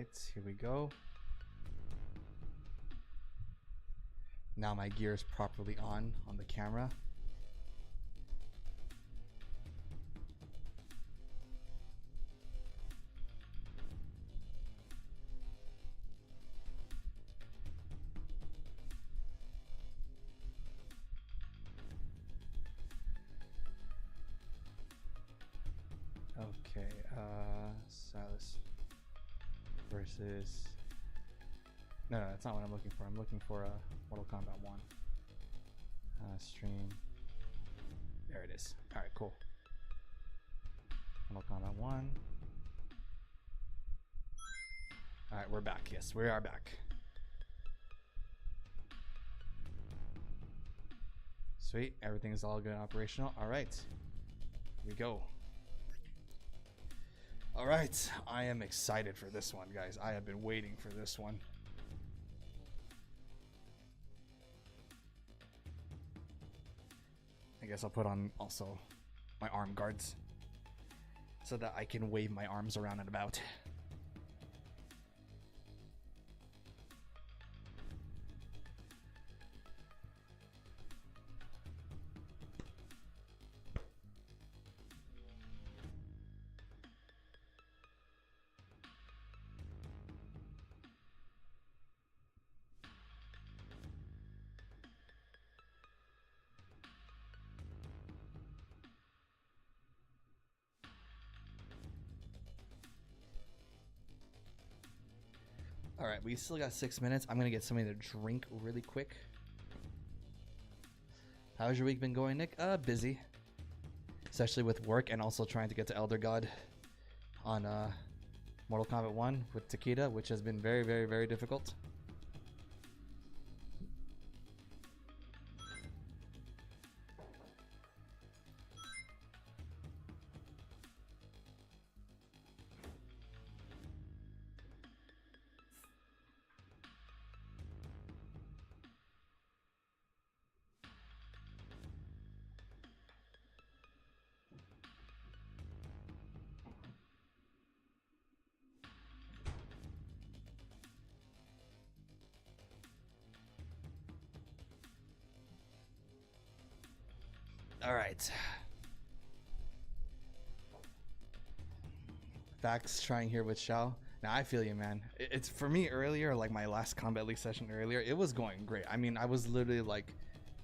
right, here we go. Now my gear is properly on the camera. Okay, Silas versus... No, that's not what I'm looking for. I'm looking for Mortal Kombat 1. Stream. There it is. Alright, cool. Mortal Kombat 1. Alright, we're back. Yes, we are back. Sweet. Everything is all good and operational. Alright. Here we go. Alright. I am excited for this one, guys. I have been waiting for this one. I guess I'll put on also my arm guards so that I can wave my arms around and about. All right, we still got 6 minutes. I'm gonna get something to drink really quick. How's your week been going, Nick? Busy, especially with work and also trying to get to Elder God on Mortal Kombat 1 with Takeda, which has been very, very, very difficult. All right. Facts trying here with Shao. Now I feel you, man. It's for me earlier, like my last Combat League session earlier, it was going great. I mean, I was literally like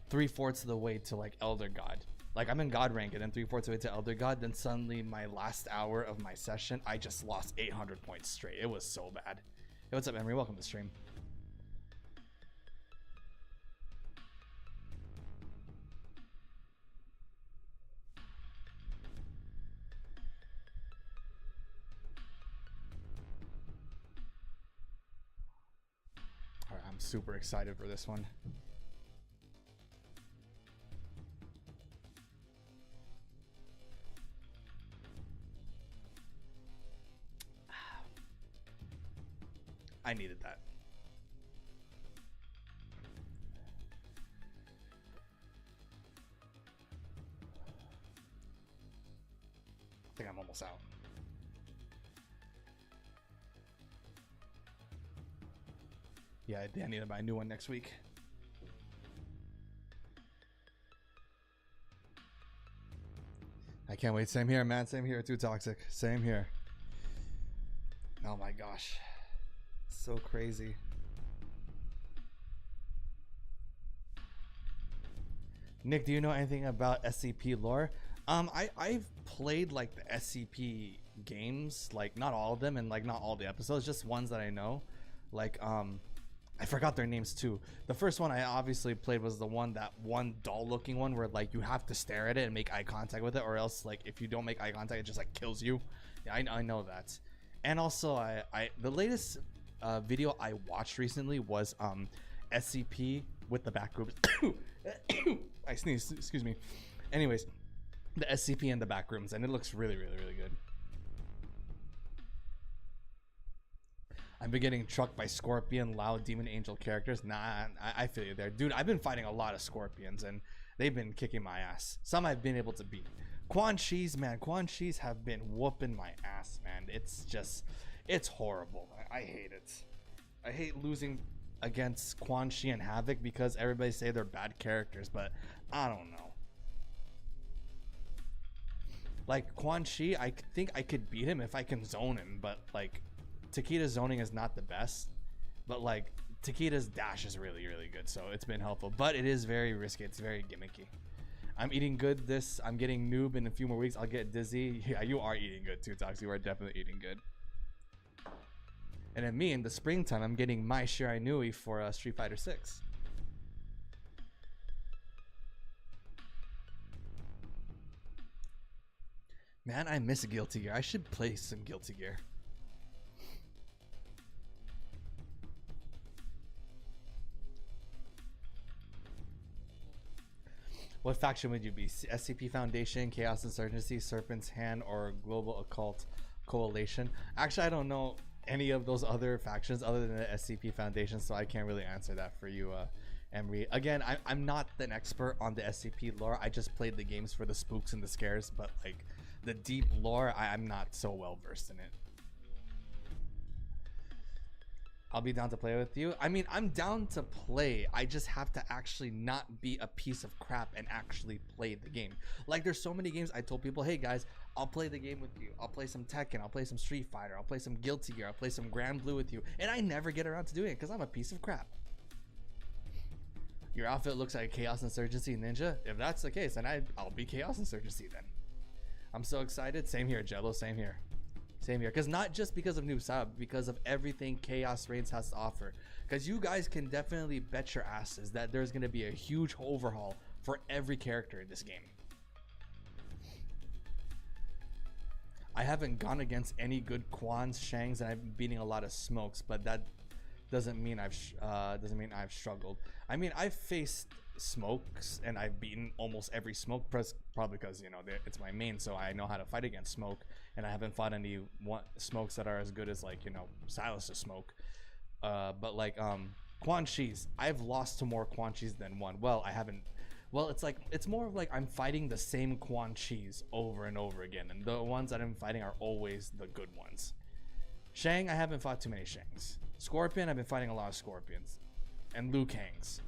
3/4 of the way to like Elder God. Like I'm in God rank and then 3/4 of the way to Elder God. Then suddenly my last hour of my session, I just lost 800 points straight. It was so bad. Hey, what's up, Emery? Welcome to the stream. Super excited for this one. I needed that. I think I'm almost out. Yeah, I need to buy a new one next week. I can't wait. Same here, man. Same here. Too toxic. Same here. Oh my gosh. So crazy. Nick, do you know anything about SCP lore? I've played like the SCP games, like not all of them and like not all the episodes, just ones that I know. Like I forgot their names too. The first one I obviously played was the one doll looking one where like you have to stare at it and make eye contact with it, or else like if you don't make eye contact it just like kills you. Yeah, I know that. And also the latest video I watched recently was SCP with the back rooms. I sneezed, excuse me. Anyways, the SCP in the back rooms, and it looks really, really, really good. I've been getting trucked by Scorpion, loud demon angel characters. Nah, I feel you there. Dude, I've been fighting a lot of Scorpions, and they've been kicking my ass. Some I've been able to beat. Quan Chi's, man. Quan Chi's have been whooping my ass, man. It's just... It's horrible. I hate it. I hate losing against Quan Chi and Havoc because everybody say they're bad characters, but I don't know. Like Quan Chi, I think I could beat him if I can zone him, but like Takeda's zoning is not the best. But like Takeda's dash is really, really good, so it's been helpful. But it is very risky. It's very gimmicky. I'm eating good. I'm getting Noob in a few more weeks. I'll get Dizzy. Yeah, you are eating good too, Tox. You are definitely eating good. And then me in the springtime, I'm getting my Shirai Nui for Street Fighter 6. Man, I miss Guilty Gear. I should play some Guilty Gear. What faction would you be? SCP Foundation, Chaos Insurgency, Serpent's Hand, or Global Occult Coalition? Actually, I don't know any of those other factions other than the SCP Foundation, so I can't really answer that for you, Emery. Again, I'm not an expert on the SCP lore. I just played the games for the spooks and the scares, but like the deep lore, I'm not so well versed in it. I'll be down to play with you. I mean, I'm down to play. I just have to actually not be a piece of crap and actually play the game. Like, there's so many games I told people, hey guys, I'll play the game with you. I'll play some Tekken. I'll play some Street Fighter. I'll play some Guilty Gear. I'll play some Grand Blue with you. And I never get around to doing it because I'm a piece of crap. Your outfit looks like Chaos Insurgency Ninja. If that's the case, then I'll be Chaos Insurgency then. I'm so excited. Same here, Jello. Same here. Same here, because not just because of Noob Saibot, because of everything Chaos Reigns has to offer. Because you guys can definitely bet your asses that there's going to be a huge overhaul for every character in this game. I haven't gone against any good Quans, Shangs, and I've been beating a lot of Smokes, but that doesn't mean I've struggled. I mean, I've faced Smokes and I've beaten almost every Smoke, probably because, you know, it's my main, so I know how to fight against Smoke, and I haven't fought any Smokes that are as good as, like, you know, Silas's Smoke. But like Quan Chi's, I've lost to more Quan Chi's than one. Well, I haven't. Well, it's more of like I'm fighting the same Quan Chi's over and over again, and the ones that I'm fighting are always the good ones. Shang, I haven't fought too many Shangs. Scorpion, I've been fighting a lot of Scorpions, and Liu Kangs,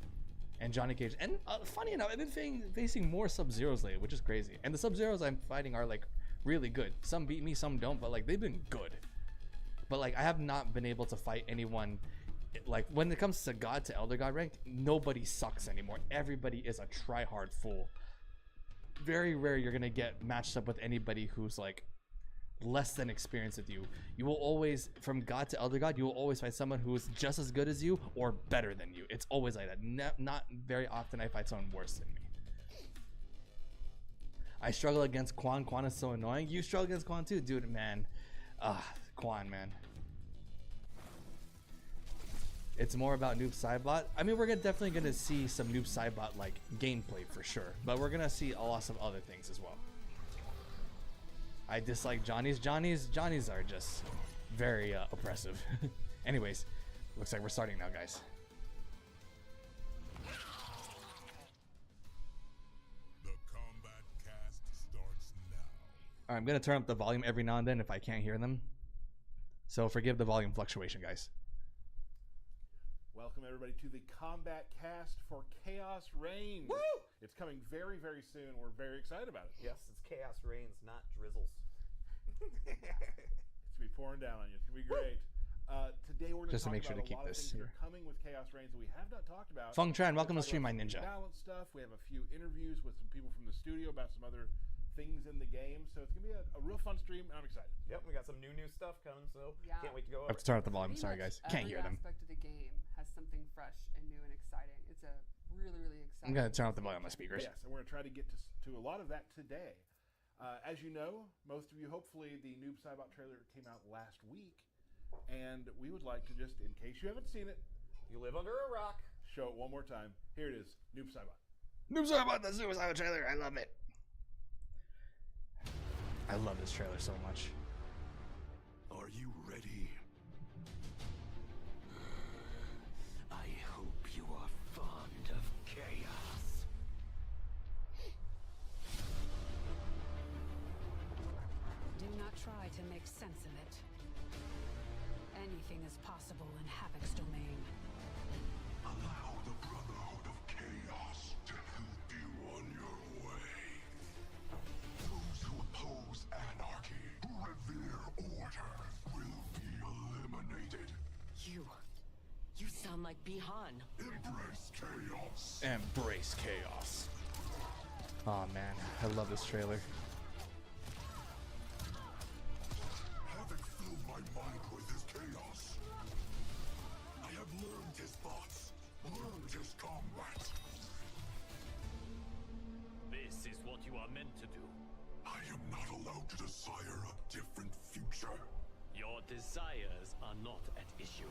and Johnny Cage. And funny enough, I've been facing more Sub-Zeros lately, which is crazy. And the Sub-Zeros I'm fighting are like really good. Some beat me, some don't, but like they've been good. But like I have not been able to fight anyone. Like when it comes to God to Elder God rank, nobody sucks anymore. Everybody is a try-hard fool. Very rare you're gonna get matched up with anybody who's like less than experienced with you. You will always, from God to Elder God, you will always find someone who is just as good as you or better than you. It's always like that. Not very often I fight someone worse than me. I struggle against Quan. Quan is so annoying. You struggle against Quan too, dude, man. Quan, man. It's more about Noob Saibot. I mean, we're definitely gonna see some Noob Saibot like gameplay for sure, but we're gonna see a lot of other things as well. I dislike Johnny's. Johnny's are just very oppressive. Anyways, looks like we're starting now, guys. The Kombat Kast starts now. All right, I'm gonna turn up the volume every now and then if I can't hear them, so forgive the volume fluctuation, guys. Welcome everybody to the Kombat Cast for Chaos Reigns. Woo! It's coming very, very soon. We're very excited about it. Yes, it's Chaos Reigns, not Drizzles. It's gonna be pouring down on you. It's gonna be great. Today we're gonna Just to talk make sure about to keep a lot this of things that here. are coming with Chaos Reigns that we have not talked about. Feng Tran, welcome to We're stream, my gonna talk ninja. about balance stuff. We have a few interviews with some people from the studio about some other things in the game. So it's gonna be a real fun stream, and I'm excited. Yep, we got some new stuff coming, so Yeah. can't wait to go I over. have to turn up the volume. Pretty Sorry, much guys. Can't hear them. Every aspect of the game has something fresh and new and exciting. It's a really, really exciting. I'm gonna turn up the volume on my speakers. Yes, and we're gonna try to get to a lot of that today. As you know, most of you, hopefully, the Noob Saibot trailer came out last week, and we would like to just, in case you haven't seen it, You live under a rock. show it one more time. Here it is, Noob Saibot. Noob Saibot, the Noob Saibot trailer. I love it. I love this trailer so much. Are you ready? I hope you are fond of chaos. Do not try to make sense of it. Anything is possible in Havoc's domain. Allow the Brotherhood of Chaos to help you on your way. Those who oppose anarchy, who revere order, will be eliminated. You sound like Bihan. Embrace chaos. Embrace chaos. Oh man, I love this trailer. Havoc filled my mind with his chaos. I have learned his thoughts, learned his combat. This is what you are meant to do. I am not allowed to desire a different future. Your desires are not at issue.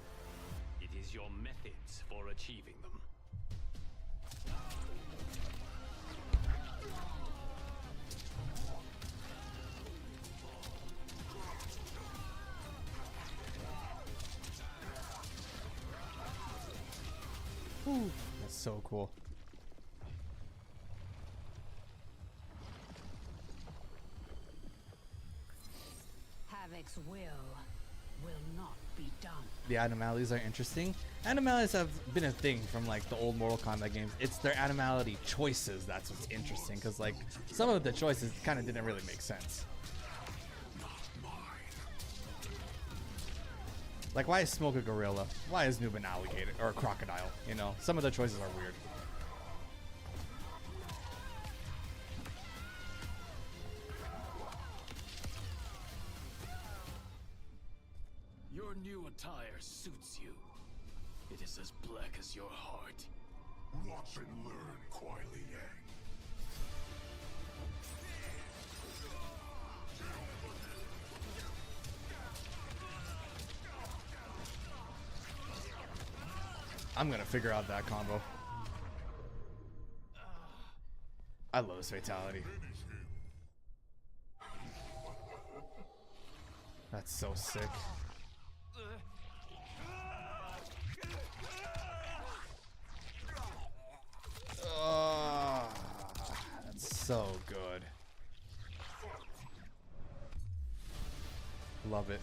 It is your methods for achieving them. That's so cool. Havoc's will not be done. The animalities are interesting. Animalities have been a thing from like the old Mortal Kombat games. It's their animality choices that's what's interesting, because like some of the choices kind of didn't really make sense. Like, why is Smoke a gorilla? Why is Noob an alligator or a crocodile? You know, some of the choices are weird. Your new attire suits you. It is as black as your heart. Watch and learn, Kuai Liang. I'm gonna figure out that combo. I love this fatality. That's so sick. That's so good. Love it.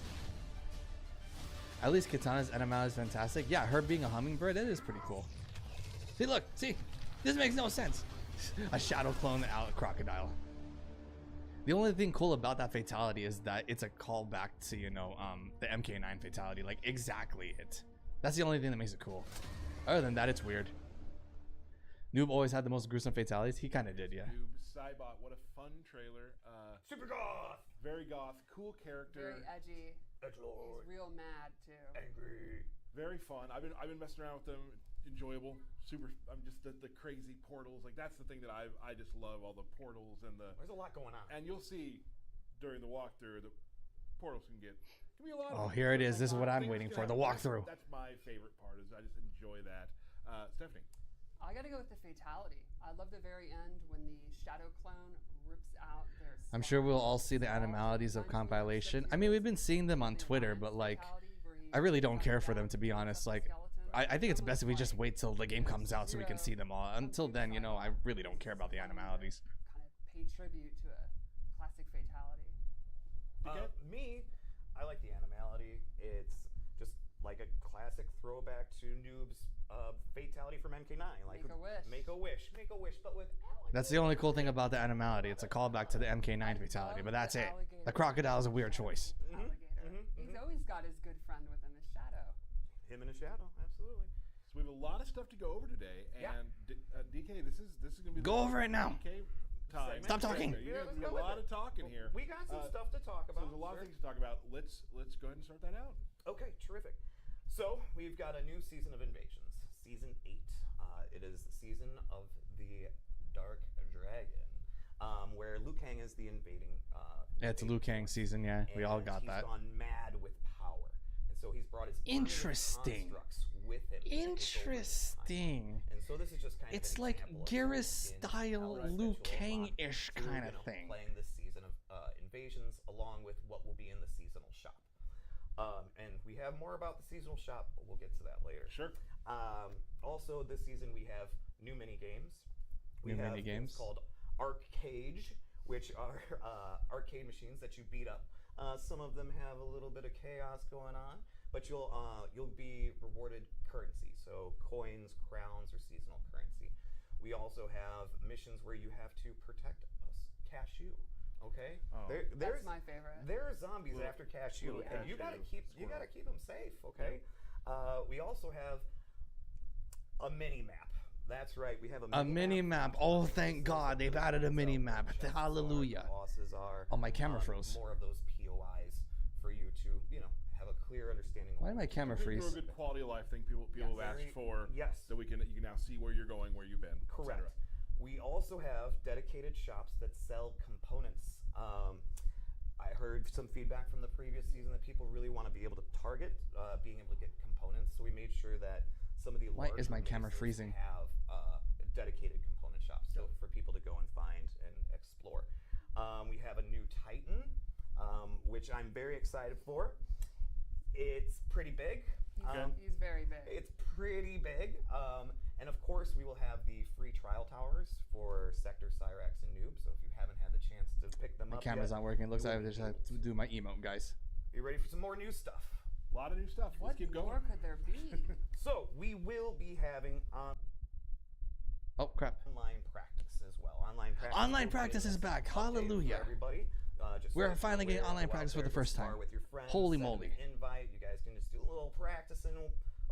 At least Kitana's animality is fantastic. Yeah, her being a hummingbird, that is pretty cool. See, look, see, this makes no sense. A shadow clone out crocodile. The only thing cool about that fatality is that it's a callback to, you know, the MK9 fatality, like exactly it. That's the only thing that makes it cool. Other than that, it's weird. Noob always had the most gruesome fatalities. He kind of did, yeah. Noob, Saibot, what a fun trailer. Super goth! Very goth, cool character. Very edgy. Edgelord. He's real mad too. Angry. Very fun. I've been messing around with them. Enjoyable. Super. I'm just the crazy portals. Like that's the thing that I just love, all the portals and the. There's a lot going on. And you'll see during the walkthrough the portals can be a lot. Oh, of here it is. This is what I'm things waiting can for. The happen. walkthrough. That's my favorite part. Is I just enjoy that. Stephanie. I gotta go with the fatality. I love the very end when the shadow clone rips out their. I'm sure we'll all see the animalities of compilation. I mean, we've been seeing them on Twitter, but like, I really don't care for them, to be honest. Like, I think it's best if we just wait till the game comes out so we can see them all. Until then, you know, I really don't care about the animalities. Kind of pay tribute to a classic fatality. Me, I like the animality. It's just like a classic throwback to Noob's fatality from MK9. Like Make a wish. Make a wish. Make a wish, but with alligators. That's the only cool thing about the animality. It's a callback to the MK9 fatality, but that's it. The crocodile is a weird choice. Alligator. He's always got his good friend with him, his shadow. Him in a shadow, absolutely. So we have a lot of stuff to go over today, and Yeah. DK, this is gonna be Go over it now. DK time. Stop talking. You're Yeah, gonna let's do go a with lot it. of talking here. We got some stuff to talk So about. there's a lot of sure. things to talk about. Let's go ahead and start that out. Okay, terrific. So we've got a new season of Invasions, season 8. It is the season of the Dark Dragon, where Liu Kang is the invading. Yeah, it's a Liu Kang season, yeah. We all and got that. He's gone mad with power, and so he's brought his army of Interesting. constructs with him. to take over his time. Interesting. And so this is just kind of It's an like example of Garrus in style our Liu special Kang-ish lot. We're, kind of you know, thing. Playing this season of Invasions along with what will be in the seasonal shop. And we have more about the seasonal shop, but we'll get to that later. Sure. Also, this season we have new mini games. We New have mini things games. called Arcade, which are arcade machines that you beat up. Some of them have a little bit of chaos going on, but you'll be rewarded currency, so coins, crowns, or seasonal currency. We also have missions where you have to protect a cashew. Okay, Oh. That's my favorite. There are zombies after cashew, little and you cashew gotta keep them safe. Okay, we also have a mini map. That's right, we have A mini map. Oh, thank God, they've added a mini map. Hallelujah. Bosses are. Oh, my camera froze. More of those POIs for you to, have a clear understanding. Why did my camera These are freeze? a good quality of life thing people have asked for. Yes. So you can now see where you're going, where you've been. Correct. etc. We also have dedicated shops that sell components. I heard some feedback from the previous season that people really want to be able to target being able to get components. So we made sure that some of the Why is my larger camera bases freezing? have dedicated component shops so for people to go and find and explore. We have a new Titan, which I'm very excited for. It's pretty big. He's very big. It's pretty big. And of course, we will have the free trial towers for Sector, Cyrax, and Noob. So if you haven't had the chance to pick them My up camera's yet, not working. It looks you like I will just be have able to do my emote, guys. Be ready for some more new stuff. A lot of new stuff. What Let's keep going. more could there be? So we will be having Oh, crap. online practice as well. Online practice is back. Update for Hallelujah. everybody. Just We're so that finally you're getting aware, online go out practice for there, the first spar time. with your friends, Holy send them moly. an invite. You guys can just do a little practicing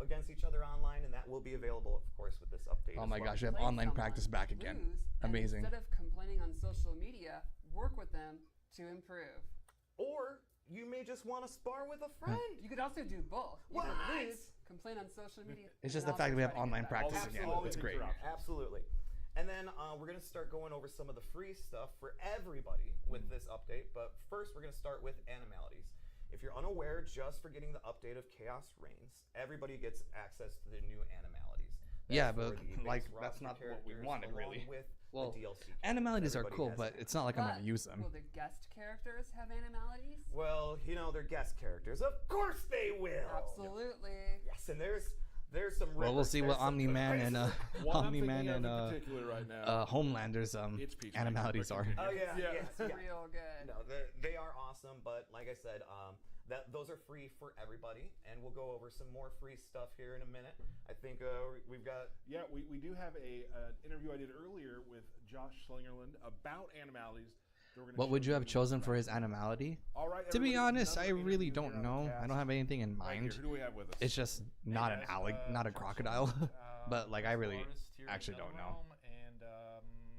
against each other online, and that will be available, of course, with this update. Oh as my well. gosh, we have Play online someone, practice back again. lose, and Amazing. Instead of complaining on social media, work with them to improve. Or you may just want to spar with a friend. You could also do both. You What? could lose, complain on social media. It's just and the fact that we have also try to online get back. practice again. All It's these great. things are optional. Absolutely. And then we're going to start going over some of the free stuff for everybody with this update. But first, we're going to start with animalities. If you're unaware, just for getting the update of Chaos Reigns, everybody gets access to the new animalities. Yeah, for but, the base like, roster that's not what we characters wanted, along really. With Well, the DLC Animalities are Everybody cool, has but that. it's not like I'm But going to use them. will the guest characters have animalities? Well, they're guest characters. Of course they will. Absolutely. Yes, and there's some. Well, we'll rippers, see what there's some Omni-Man and One I'm Omni-Man thinking of and in particular right now. Homelander's It's Peacemaker, animalities but are. continue. Oh yeah, Yeah. yes, It's yeah. real good. No, they are awesome, but like I said, those are free for everybody, and we'll go over some more free stuff here in a minute. I think we've got. Yeah, we do have an interview I did earlier with Josh Slingerland about animalities. that we're gonna What would show you have in the chosen for back. his animality? All right. To be everybody, honest, I another really interview don't here on know. the I don't cast. have anything in Right here, mind. who do we have with us? It's just not an not a Josh crocodile. Slingerland, But like I really artist here in actually don't know. NetherRealm, And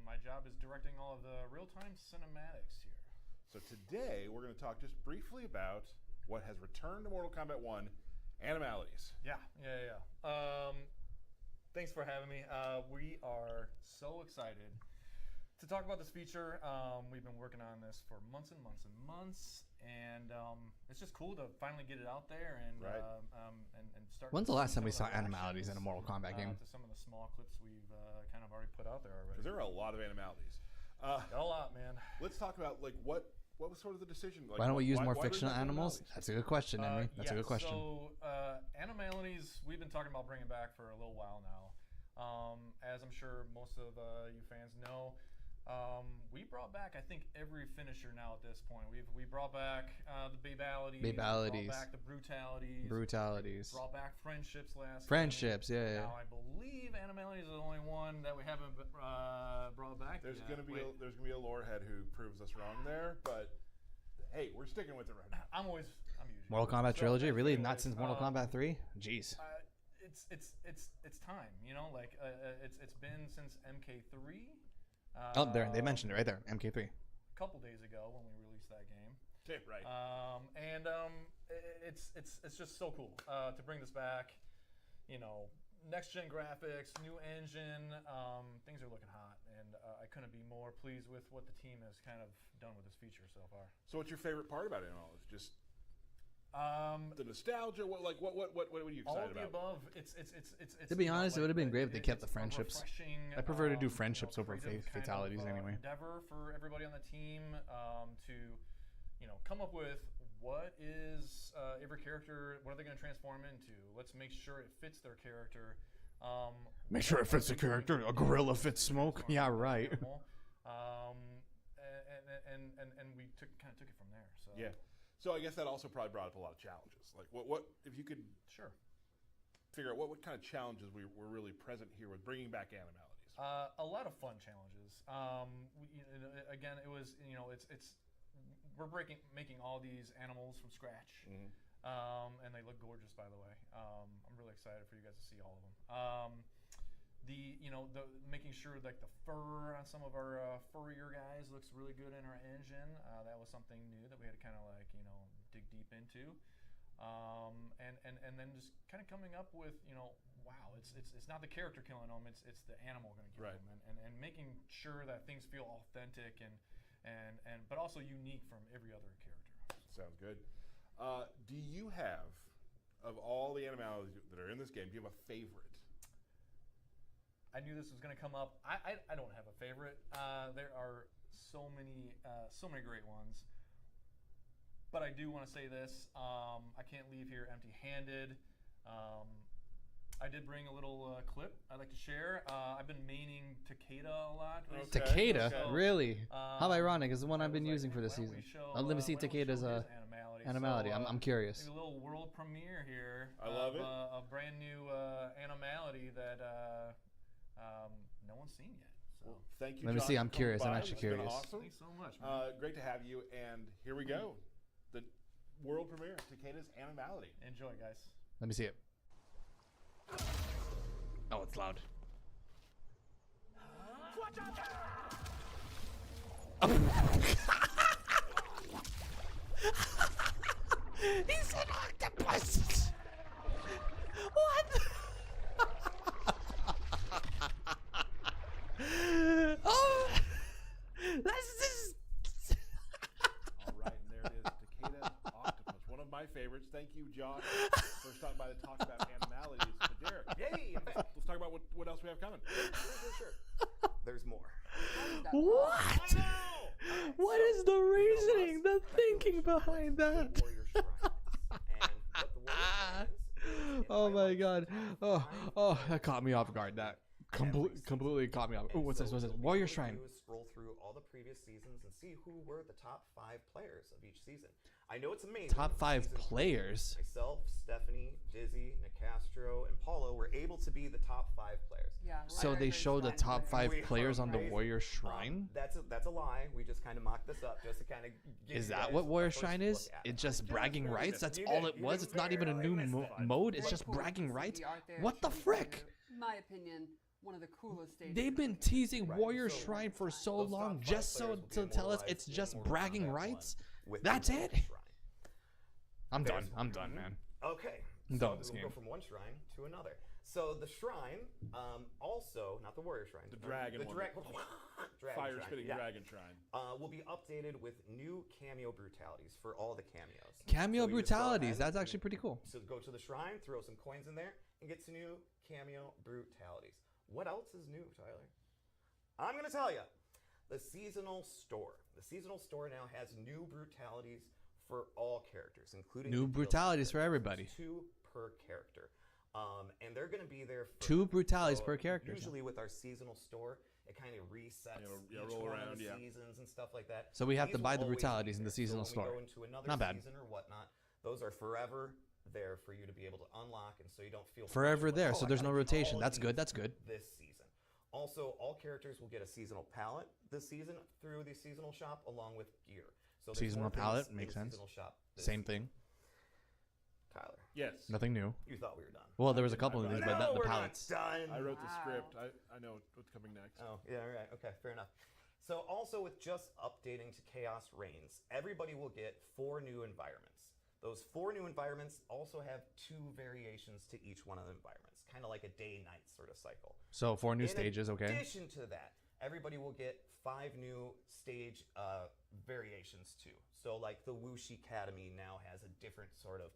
my job is directing all of the real-time cinematics here. So today we're going to talk just briefly about what has returned to Mortal Kombat 1, animalities. Yeah. Thanks for having me. We are so excited to talk about this feature. We've been working on this for months and months and months, and it's just cool to finally get it out there and Right. and start. When's to the last see time we some saw of the animalities in a reactions, Mortal Kombat game? To some of the small clips we've kind of already put out there already. Because there are a lot of animalities. A lot, man. Let's talk about like what was sort of the decision. Like, Why don't we use more why do we fictional have animals? animalities? That's a good question, Henry. That's a good question. So, animalities, we've been talking about bringing back for a little while now. As I'm sure most of you fans know, we brought back, I think, every finisher now at this point. We brought back the babalities. We brought back the brutalities. Brought back friendships last Friendships, game. yeah. Now I believe animalities is the only one that we haven't brought back There's yet. gonna be a lore head who proves us wrong there, but hey, we're sticking with it right now. I'm usually Mortal Kombat So, trilogy, really? anyways, Not since Mortal Kombat 3? Jeez. It's time, like it's been since MK3. Oh, there they mentioned it right there. MK3. A couple days ago when we released that game. Okay, right. It's just so cool to bring this back. Next gen graphics, new engine, things are looking hot, and I couldn't be more pleased with what the team has kind of done with this feature so far. So what's your favorite part about it all? It's just the nostalgia. What are you All excited of the about? above. It's To be honest, it would have been great if they kept the it's a friendships. refreshing, I prefer to do friendships over creative kind fatalities of, anyway. Endeavor for everybody on the team to, come up with what is every character. What are they going to transform into? Let's make sure it fits their character. Make sure it fits the character. A gorilla fits smoke. Yeah, right. And we kind of took it from there. So Yeah. So I guess that also probably brought up a lot of challenges. Like, what if you could Sure. figure out what kind of challenges were really present here with bringing back animalities? A lot of fun challenges. Again, it was we're making all these animals from scratch, and they look gorgeous, by the way. I'm really excited for you guys to see all of them. The making sure like the fur on some of our furrier guys looks really good in our engine. That was something new that we had to kind of like dig deep into, and then just kind of coming up with wow, it's not the character killing them, it's the animal going to kill them, and making sure that things feel authentic and but also unique from every other character. Sounds good. Do you have, of all the animalities that are in this game, do you have a favorite? I knew this was going to come up. I don't have a favorite. There are so many great ones. But I do want to say this. I can't leave here empty-handed. I did bring a little clip I'd like to share. I've been maining Takeda a lot recently. Takeda? So, Really? How ironic is the one I've been using for this why don't season. we show, Let me see why don't we Takeda's show his animality. animality. So, I'm curious. maybe a little world premiere here. I love it. A brand new animality that no one's seen yet. So. Well, thank you, Let me Josh, see. for I'm coming curious. I'm by. actually It's been curious. Awesome. Thanks so much, man. Great to have you, and here we go. The world premiere, Takeda's Animality. Enjoy, guys. Let me see it. Oh, it's loud. He's an octopus. What? Oh, that's All right, and there it is, Takeda's Octopus, one of my favorites. Thank you, Josh, for stopping by to talk about animalities. But Derek, Yay! I'm back. let's talk about what else we have coming. Sure. There's more. What? What is the reasoning, the thinking behind that? Warrior Shrines. And what the Warrior Shrines is, Oh my highlights god. the Oh, five that caught me off guard. That completely caught me off. Oh, what's this? What's this? what Warrior we're gonna Shrine. do is scroll through all the previous seasons and see who were the top 5 players of each season. I know it's amazing. Top 5 Season 3, players? Myself, Stephanie, Dizzy, Nicastro, and Paulo were able to be the top 5 players. Yeah. So we're they very show the fine top players. 5 We players are on the amazing. Warrior Shrine? That's a lie. We just kind of mocked this up just to kind of. Is that what Warrior Shrine is? It's just bragging rights? That's all it was? It's not even a new mode? It's just bragging rights? What the frick? In my opinion, one of the coolest stages. They've been teasing Right, Warrior so Shrine for so those top long 5 just so players will to be tell us immortalized it's in just Mortal bragging Kombat rights? 1 with That's the it? Warrior Shrine. I'm There's done. I'm done, man. Okay. I'm so done with this we'll game. go from one shrine to another. So the shrine, also not the warrior shrine, The dragon the one. dragon Fire shrine, spitting yeah, dragon shrine. will be updated with new cameo brutalities for all the cameos. Cameo So you just go brutalities. ahead That's and- actually pretty cool. So go to the shrine, throw some coins in there, and get some new cameo brutalities. What else is new, Tyler? I'm gonna tell you. The seasonal store. The seasonal store now has new brutalities for all characters, including New the DLC brutalities for characters. everybody. There's 2 per character. And they're going to be there for 2 brutalities per character. Usually with our seasonal store, it kind of resets Yeah, each roll one around, of the yeah. seasons and stuff like that. So we have These to will buy the always be brutalities in the there. seasonal so store. when we go into another Not bad. season or whatnot, those are forever there for you to be able to unlock, and so you don't feel Forever rushed, like, there, oh, so I there's gotta no get all rotation. of That's good, these that's good. This season. Also, all characters will get a seasonal palette this season through the seasonal shop, along with gear. So there's Seasonal more things palette in makes the sense. seasonal shop this Same season. thing. Tyler, Yes. Nothing new. you thought we were done. Well, there was a couple of these, but No, the we're palettes. not done. I wrote the Wow. script. I know what's coming next. Oh, yeah, all right. Okay, fair enough. So also with just updating to Chaos Reigns, everybody will get 4 new environments. Those 4 new environments also have 2 variations to each one of the environments, kind of like a day-night sort of cycle. So 4 new In stages, okay. addition to that, everybody will get 5 new stage variations too. So like the Whoosh Academy now has a different sort of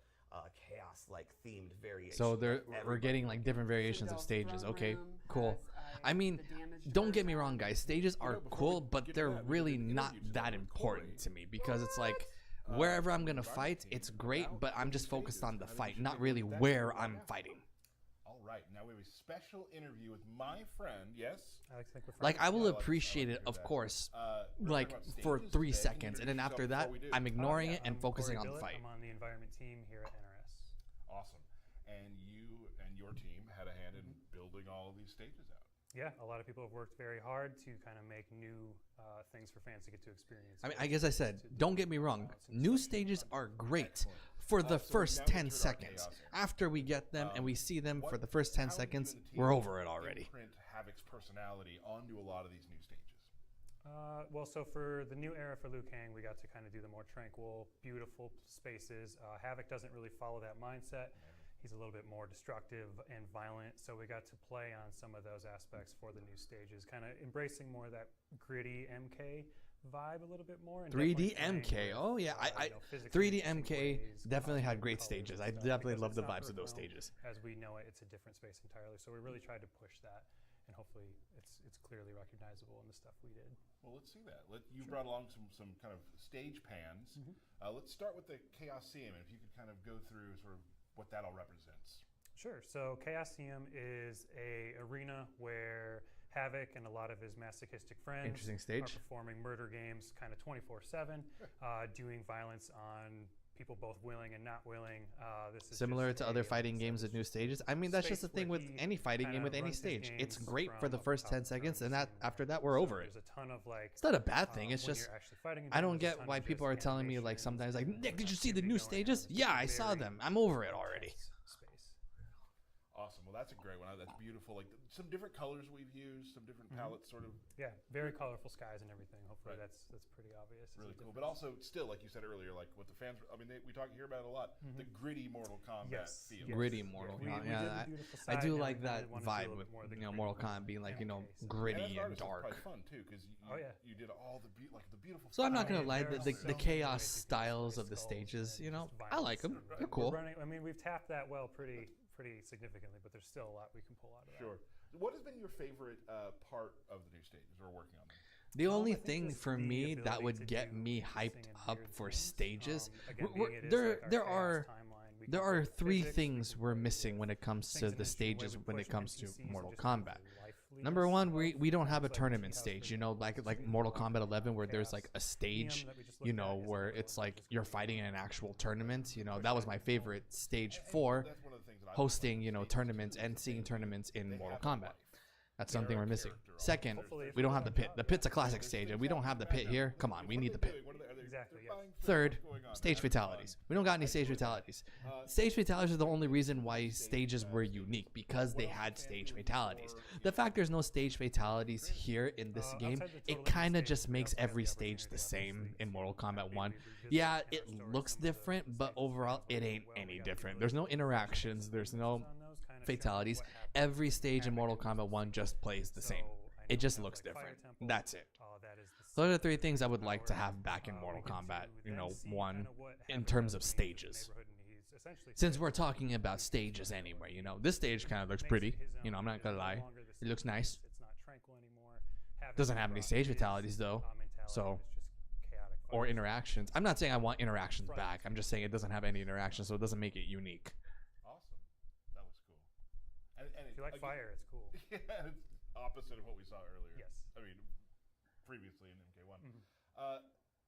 chaos-like themed variation. So that we're everybody getting will like get. different variations of Citadel's stages. throne Okay, room cool. has, I mean, the damaged don't get me version. wrong, guys. Stages are before cool, we but get to they're that, we really did an not interview that today with important Corey. to me because it's like wherever I'm gonna fight, it's great, but I'm just focused on the fight, not really where I'm fighting. All right, now we have a special interview with my friend. Yes. Alex, think we're Like, I will Yeah, I like appreciate to it, hear of that. course, We're like talking about for stages 3 today. Can you seconds, and then introduce after yourself that, before we do? I'm ignoring yeah, it and I'm focusing Corey on the Dillett. fight. I'm on the environment team here at NRS. Awesome. And you and your team had a hand in building all of these stages out. Yeah, a lot of people have worked very hard to kind of make new things for fans to get to experience. I mean, I guess I said, don't get me wrong, new stages are great for the So first now 10 we turn our seconds. chaos in. After we get them and we see them for What- the first 10 how seconds, did you and the we're team over it already. Imprint Havoc's personality onto a lot of these new stages. Well, so for the new era for Liu Kang, we got to kind of do the more tranquil, beautiful spaces. Havoc doesn't really follow that mindset. He's a little bit more destructive and violent, so we got to play on some of those aspects for the new stages, kind of embracing more of that gritty MK vibe a little bit more. And 3D definitely MK. playing Oh with, yeah, you know, physically 3D interesting MK ways, definitely had costume great colors stages. and I stuff, definitely because love it's the not vibes of those Earth realm. stages. As we know it, it's a different space entirely. So we really tried to push that, and hopefully it's clearly recognizable in the stuff we did. Well, let's see that. You brought along some kind of stage pans. Let's start with the Chaosium, and if you could kind of go through sort of what that all represents. Sure. So Chaosium is a arena where Havoc and a lot of his masochistic friends Interesting stage. are performing murder games kind of 24/7, doing violence on people both willing and not willing. This is Similar just to other a fighting games with new stages. I mean, that's just the space thing where with he any fighting game kinda with any runs his stage. It's games great for from the up first top 10 of seconds, and terms after that, we're over it. There's a ton of like. It's not a bad thing. It's when just you're actually fighting I don't them, there's a get ton why of people just are telling me like animations sometimes like, and Nick, did you see the activity new going on. stages? It's Yeah, I very saw them. I'm over it already. space. Awesome. Well, that's a great one. That's beautiful. Like some different colors we've used, some different palettes, sort of Yeah, very colorful skies and everything. Hopefully Right. that's pretty obvious. as really a cool. difference. But also, still, like you said earlier, like what the fans. I mean, we hear about it a lot. The gritty Mortal Kombat Yes, feel. yes. Gritty Mortal We Kombat. did the Yeah, beautiful I side, do now like we kinda that wanna do a vibe little with bit more of the Mortal gritty Kombat being like MK know stuff. gritty And as an and artist, it's dark. probably fun too, because Oh, yeah. you did all the the beautiful. So I'm not style. gonna lie, There are the so many chaos ways to do styles space of the skulls stages, and you know, just I like violence them. and They're we're cool. I mean, we've tapped that well pretty significantly, but there's still a lot we can pull out of that. Sure. What has been your favorite part of the new stages or working on them? The only I think thing just for the me that ability would to get do me interesting hyped and up weird for things. stages, Again, we're- being it is there like our there chaos are timeline, we there can are play with 3 physics, things we can we're play missing with when it comes things to in the an interesting way stages with when it pushing comes to NPCs and Mortal just having Kombat. the liveliness Number one, we of don't have a things like tournament Treehouse stage, you Rhythm, know, which is like really Mortal cool. Kombat 11 where there's Chaos like a Museum stage, that we just you looked at know, is where another it's one, like just you're really fighting in an cool. actual tournament, you know. Push That was that my forward. favorite stage And 4, that's one of the things that I love hosting, about you know, stages, tournaments too, and is seeing they- tournaments in they Mortal have a Kombat. life. That's They're something a we're missing. character on Second, Hopefully if we we don't do have a the good pit. job, The yeah. pit's a classic There's stage, things and we don't happening have the in pit here. background. Come on, we What need are the they pit. doing? What are they Exactly, they're yeah. buying Third, food, what's going on? stage Having fatalities. fun. We don't got any That's stage really cool. fatalities. Stage fatalities are the only reason why stages were unique, because they What else had can stage you do fatalities. for, The fact there's no stage fatalities here in this game, outside the it total kind of stage, just we makes also have every the stage the opportunity, same obviously, in Mortal to Kombat 1. revisit Yeah, in it our story looks some of the different, but stages overall, that it went ain't well. We any got the different. ability There's no to interactions. There's no on those, kinda showing fatalities. what happened Every in stage in Havoc Mortal and Kombat stuff. 1 just plays the same. So, I It know just we have, looks like, Fire different. Temple. That's it. That is the Those are the secret 3 things I would like to power. have back in We Mortal get to Kombat, you then know, see 1 kinda what in happened terms of when he was in the stages. neighborhood and he's essentially Since said we're that talking about makes stages his anyway, own. you know, this stage kind of looks Makes pretty. it his You know, own. I'm not It is gonna no lie. longer the It looks same nice. place. It's not tranquil anymore. Havoc Doesn't have any brought stage his, fatalities though, mentality, so and it's just chaotic or fights. interactions. I'm not saying I want interactions Front. back. I'm just saying it doesn't have any interactions, so it doesn't make it unique. Awesome. That was cool. And If you like again, fire, it's cool. Yeah, it's opposite of what we saw earlier. Yes. I mean, previously in MK1.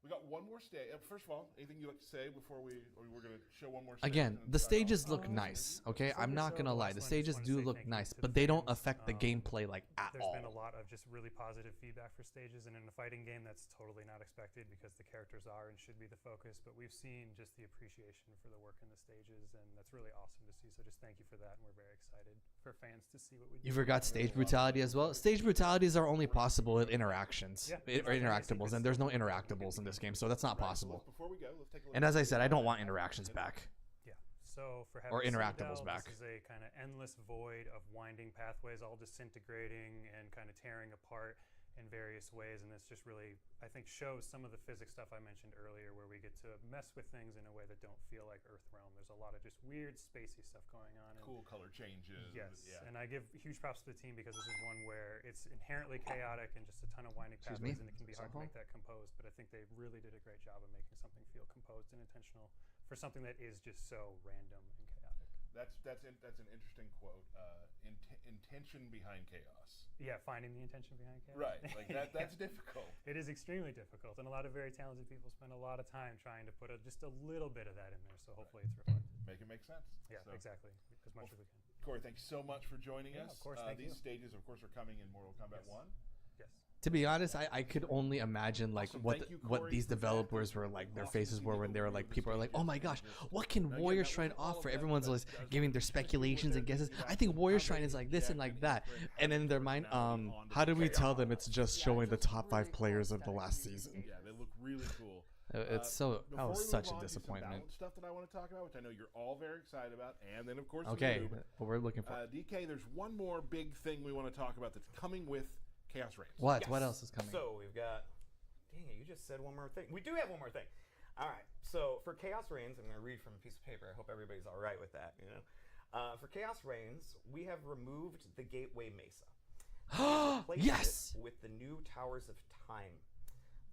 We got one more stage. First of all, anything you'd like to say before we're going to show one more stage? Again, and the sign off? stages look nice, okay? I'm not gonna lie. The last one, stages just do wanna say look thank you nice, to but the they don't fans. affect the gameplay like at There's all. been a lot of just really positive feedback for stages, and in a fighting game, that's totally not expected because the characters are and should be the focus. But we've seen just the appreciation for the work in the stages, and that's really awesome to see. So just thank you for that, and we're very excited for fans to see what we do. You forgot stage brutality as well. Stage brutalities are only possible with interactions or interactables, and there's no interactables in this game, so that's not possible. Before we go, let's take a look And as I said, I don't want interactions back. Yeah. So for Or having interactables Citadel, back. this is a kind of endless void of winding pathways, all disintegrating and kind of tearing apart in various ways. And this just really, I think, shows some of the physics stuff I mentioned earlier, where we get to mess with things in a way that don't feel like Earth realm. There's a lot of just weird, spacey stuff going on. And cool color changes. yes, Yeah. and I give huge props to the team because this is one where it's inherently chaotic and just a ton of winding Excuse pathways, me? and it can be hard to make that composed. But I think they really did a great job of making something feel composed and intentional for something that is just so random and chaotic. That's an interesting quote. Intention behind chaos. Yeah, finding the intention behind chaos. Right, like that's difficult. It is extremely difficult, and a lot of very talented people spend a lot of time trying to put just a little bit of that in there. So hopefully it's reflected. Make it make sense. Yeah, exactly. As much as we can. Corey, thanks so much for joining us. Of course, thank these you. stages, of course, are coming in Mortal Kombat 1. Yes. To be honest, I could only imagine like Awesome. what Thank you, what Corey, these for that. developers were like, their faces were when they were like, people are like, oh my gosh, what can Warrior Shrine offer? Everyone's like giving their speculations and guesses. I think Warrior Shrine is like this and like that, and in their mind, how do we tell them it's just showing the top 5 players of the last season? Yeah, they look really cool. It's so that Before was we such move a on to some disappointment. balance stuff that I want to talk about, which I know you're all very excited about, and then of course Okay, Noob. what we're looking for. DK, there's one more big thing we want to talk about that's coming with Chaos Reigns. What? Yes. What else is coming? So we've got. Dang it! You just said one more thing. We do have one more thing. All right. So for Chaos Reigns, I'm going to read from a piece of paper. I hope everybody's all right with that. You know, for Chaos Reigns, we have removed the Gateway Mesa. Replaced Yes! it with the new Towers of Time.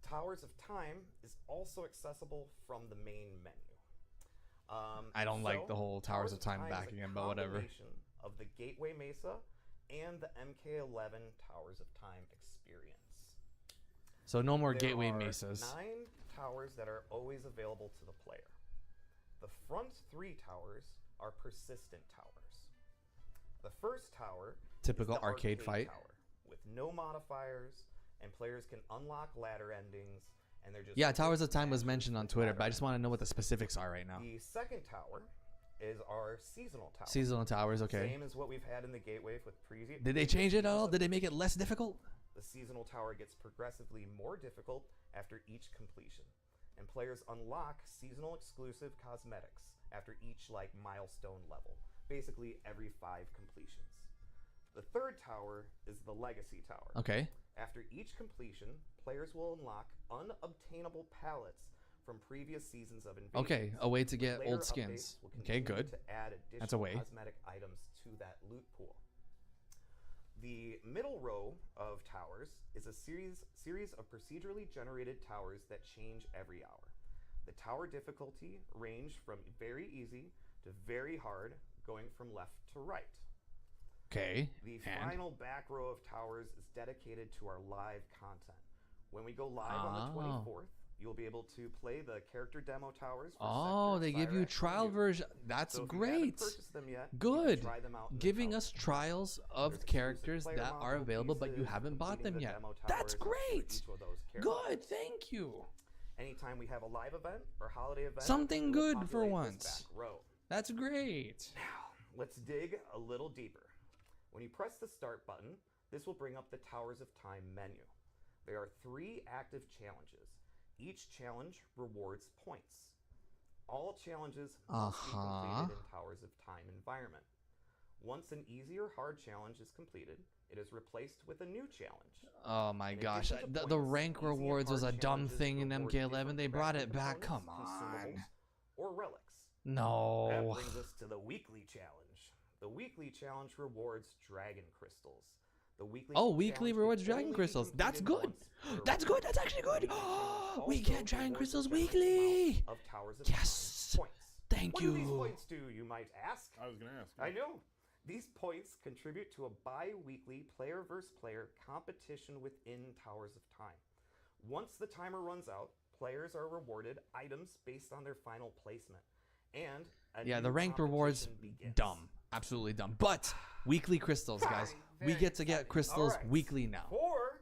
Towers of Time is also accessible from the main menu. I don't like the whole Towers of Time is back a again, but whatever. combination of the Gateway Mesa and the MK11 Towers of Time experience. So no more There Gateway are Mesas. 9 towers that are always available to the player. The front 3 towers are persistent towers. The first tower Typical is the arcade fight. tower with no modifiers, and players can unlock ladder endings, and they're just Yeah, Towers of Time was mentioned on Twitter, but I just want to know what the specifics are right now. The second tower is our seasonal tower. Seasonal Towers, okay. Same as what we've had in the Gateway with previous. Did they change it at all? Did they make it less difficult? The seasonal tower gets progressively more difficult after each completion, and players unlock seasonal exclusive cosmetics after each milestone level, basically every 5 completions. The third tower is the Legacy Tower. Okay. After each completion, players will unlock unobtainable pallets from previous seasons of Invasion. Okay, a way to get Later old skins. updates will Okay, continue good. To add additional That's a way. cosmetic items to that loot pool. The middle row of towers is a series of procedurally generated towers that change every hour. The tower difficulty range from very easy to very hard, going from left to right. Okay. The final back row of towers is dedicated to our live content. When we go live on the 24th, you'll be able to play the character demo towers. For They give you Cyrax, trial and version. That's So if you haven't great. purchased them yet, you can Good. try them out in the Giving tower. us trials of There's characters exclusive that player are module available, but you pieces, haven't bought them completing the yet. demo That's towers for great. each of those characters. Good. Thank you. Anytime we have a live event or holiday event, Something we'll good for populate this once. back row. That's great. Now, let's dig a little deeper. When you press the start button, this will bring up the Towers of Time menu. There are 3 active challenges. Each challenge rewards points. All challenges must be completed in Towers of Time environment. Once an easy or hard challenge is completed, it is replaced with a new challenge. Oh my In gosh. addition to The points, rank easy and rewards was a hard dumb challenges thing in reward MK11. different They brought crafting it back. Come components, on. consumables, or relics. That No. brings us to the weekly challenge. The weekly challenge rewards dragon crystals. The weekly Weekly challenge rewards can dragon only be crystals. That's completed good. once That's per good. That's actually good. weekly challenge We also get dragon rewards crystals a fixed weekly. amount of Towers of Yes. Time points. Thank What do these you. points do, you might ask? I was going to ask. I know. These points contribute to a bi-weekly player versus player competition within Towers of Time. Once the timer runs out, players are rewarded items based on their final placement. And a Yeah, new the ranked rewards, competition begins. dumb. Absolutely dumb. But weekly crystals, guys. We Very get to get exciting. crystals Alright. weekly now. For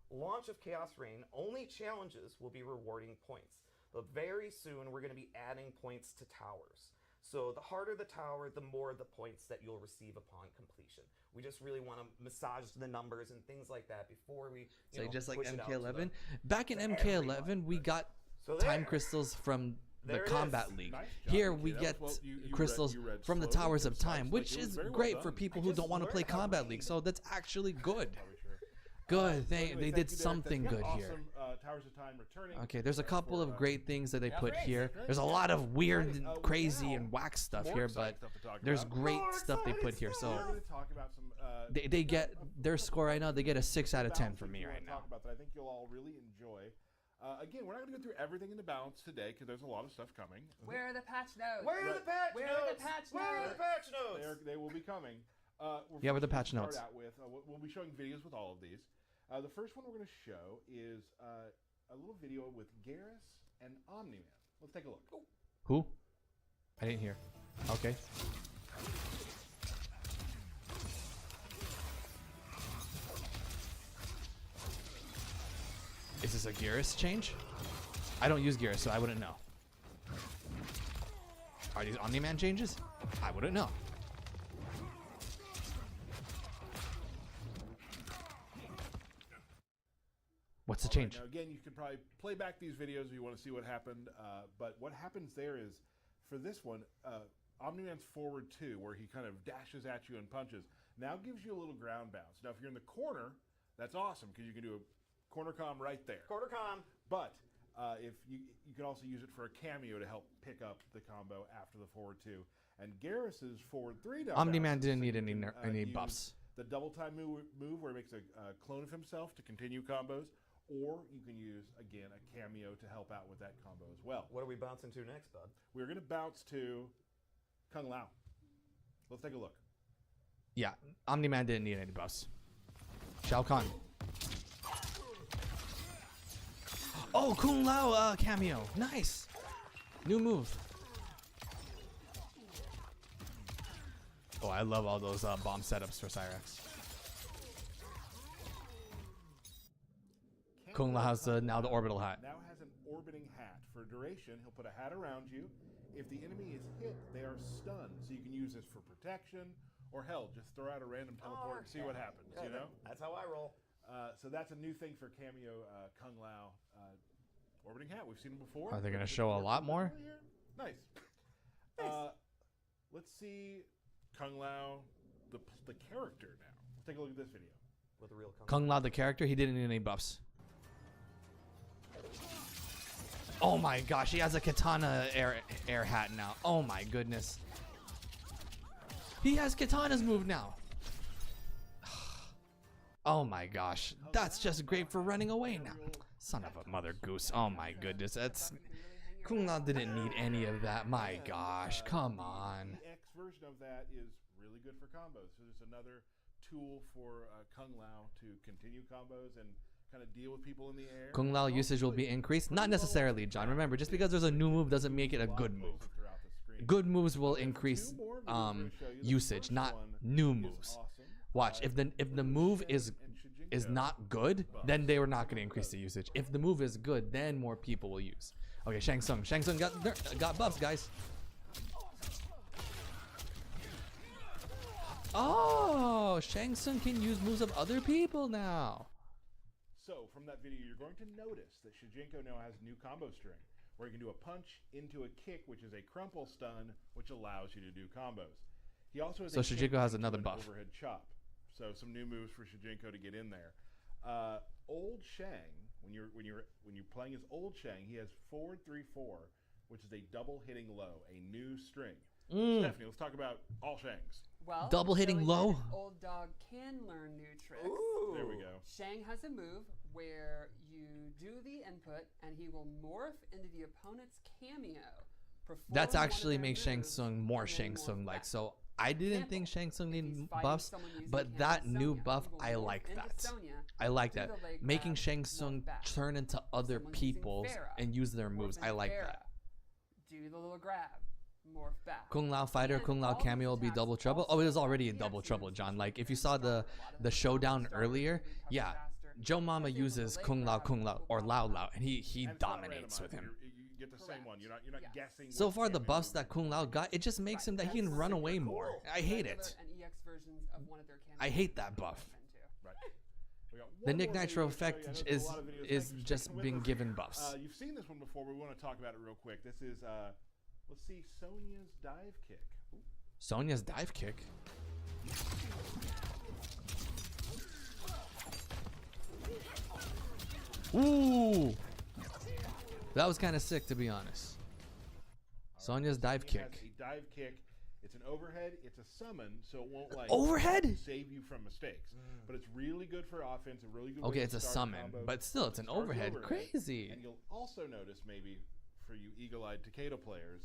launch of Chaos Reign, only challenges will be rewarding points. But very soon, we're going to be adding points to towers. So the harder the tower, the more the points that you'll receive upon completion. We just really want to massage the numbers and things like that before we, So just like push it out to MK11. the- Back in to MK11, everyone. we got So time there. crystals from the There it Combat is. League. Nice job, Here Nikki. we That get was you crystals read from the slowly, Towers of concise, Time, like which it was is very well great for done. people I who just don't want to learned play how to Combat read. League. So that's actually good. Probably sure. Good. So They anyway, did thank you, Derek. something That's good awesome. here. Towers of Time returning. Okay, there's a couple of great things that they Yeah, put great, here. great. There's a lot of weird, Exciting. and crazy, Now, and whack stuff more here, exciting but stuff to talk there's about. great More stuff they put exciting here. We're So going to talk about some. they get their score right now. They get a 6 out of 10 from me things we right wanna now. Talk about that I think you'll all really enjoy. Again, we're not going to go through everything in the balance today because there's a lot of stuff coming. Where are the patch notes? Where are the patch Where notes? are the patch Where are the notes? patch notes? They will be coming. Yeah, with the patch Start notes. out with, we'll be showing videos with all of these. The first one we're going to show is a little video with Garrus and Omni-Man. Let's take a look. Who? I didn't hear. Okay. Is this a Garrus change? I don't use Garrus, so I wouldn't know. Are these Omni-Man changes? I wouldn't know. What's the change? Now again, you can probably play back these videos if you want to see what happened. But what happens there is, for this one, Omni-Man's forward 2, where he kind of dashes at you and punches, now gives you a little ground bounce. Now if you're in the corner, that's awesome because you can do a corner comm right there. Quarter com. But if you can also use it for a cameo to help pick up the combo after the forward 2. And Garrus's forward 3 down Omni-Man bounces, didn't so need you any can, buffs. The double time move where he makes a clone of himself to continue combos, or you can use, again, a cameo to help out with that combo as well. What are we bouncing to next, bud? We're going to bounce to Kung Lao. Let's take a look. Yeah, Omni-Man didn't need any buffs. Shao Kahn. Oh, Kung Lao cameo. Nice. New move. Oh, I love all those bomb setups for Cyrex. Kung Lao has now the orbital hat. Now has an orbiting hat. For duration, he'll put a hat around you. If the enemy is hit, they are stunned. So you can use this for protection, or hell, just throw out a random teleport and see what happens, you know? That's how I roll. So that's a new thing for cameo Kung Lao orbiting hat. We've seen him before. Are they going to show a lot more? Nice. Let's see Kung Lao, the character now. Let's take a look at this video. With the real Kung Lao, the character, he didn't need any buffs. Oh my gosh, he has a katana air hat now. Oh my goodness. He has Katana's move now. Oh my gosh. That's just great for running away now. Son of a mother goose. Oh my goodness. That's Kung Lao didn't need any of that. My gosh. Come on. The X version of that is really good for combos. So there's another tool for Kung Lao to continue combos and kind of deal with people in the air. Kung Lao usage will be increased? Not necessarily, John. Remember, just because there's a new move doesn't make it a good move. Good moves will increase usage, not new moves. Watch, if the move is not good, then they were not going to increase the usage. If the move is good, then more people will use. Okay, Shang Tsung. Shang Tsung got buffs, guys. Oh, Shang Tsung can use moves of other people now. So from that video, you're going to notice that Shijinko now has a new combo string where you can do a punch into a kick, which is a crumple stun, which allows you to do combos. He also has so Shijinko has another buff. Overhead chop. So some new moves for Shijinko to get in there. Old Shang, when you're playing as Old Shang, he has forward 3-4, which is a double hitting low, a new string. Stephanie, let's talk about all Shangs. Well, double hitting low. Old dog can learn new tricks. Ooh. There we go. Shang has a move where you do the input and he will morph into the opponent's cameo. That's actually makes Shang Tsung more Shang Tsung like. So I didn't think Shang Tsung needed buffs, but that new buff, I like that. I like that. Making Shang Tsung turn into other people and use their moves. I like that. Do the little grab. Morph back. Kung Lao fighter, Kung Lao cameo will be double trouble. Oh, it was already a double trouble, John. Like if you saw the showdown earlier, yeah, Joe Mama uses Kung Lao, or Lao, and he dominates with him. You get the same one. You're not guessing. So far, the buffs that Kung Lao got, it just makes him that he can run away more. I hate it. I hate that buff. Right. The Nick Nitro effect is just being given buffs. You've seen this one before, but we want to talk about it real quick. This is let's see, Sonya's dive kick. Ooh. Sonya's dive kick. Ooh, that was kind of sick, to be honest. Sonya's dive kick. Has a dive kick. It's an overhead. It's a summon, so it won't like Overhead? save you from mistakes. But it's really good for offense. A really good. Okay, way it's to a start summon, combo. but still, it's It an starts overhead. Crazy. And you'll also notice maybe for you eagle-eyed Takeda players,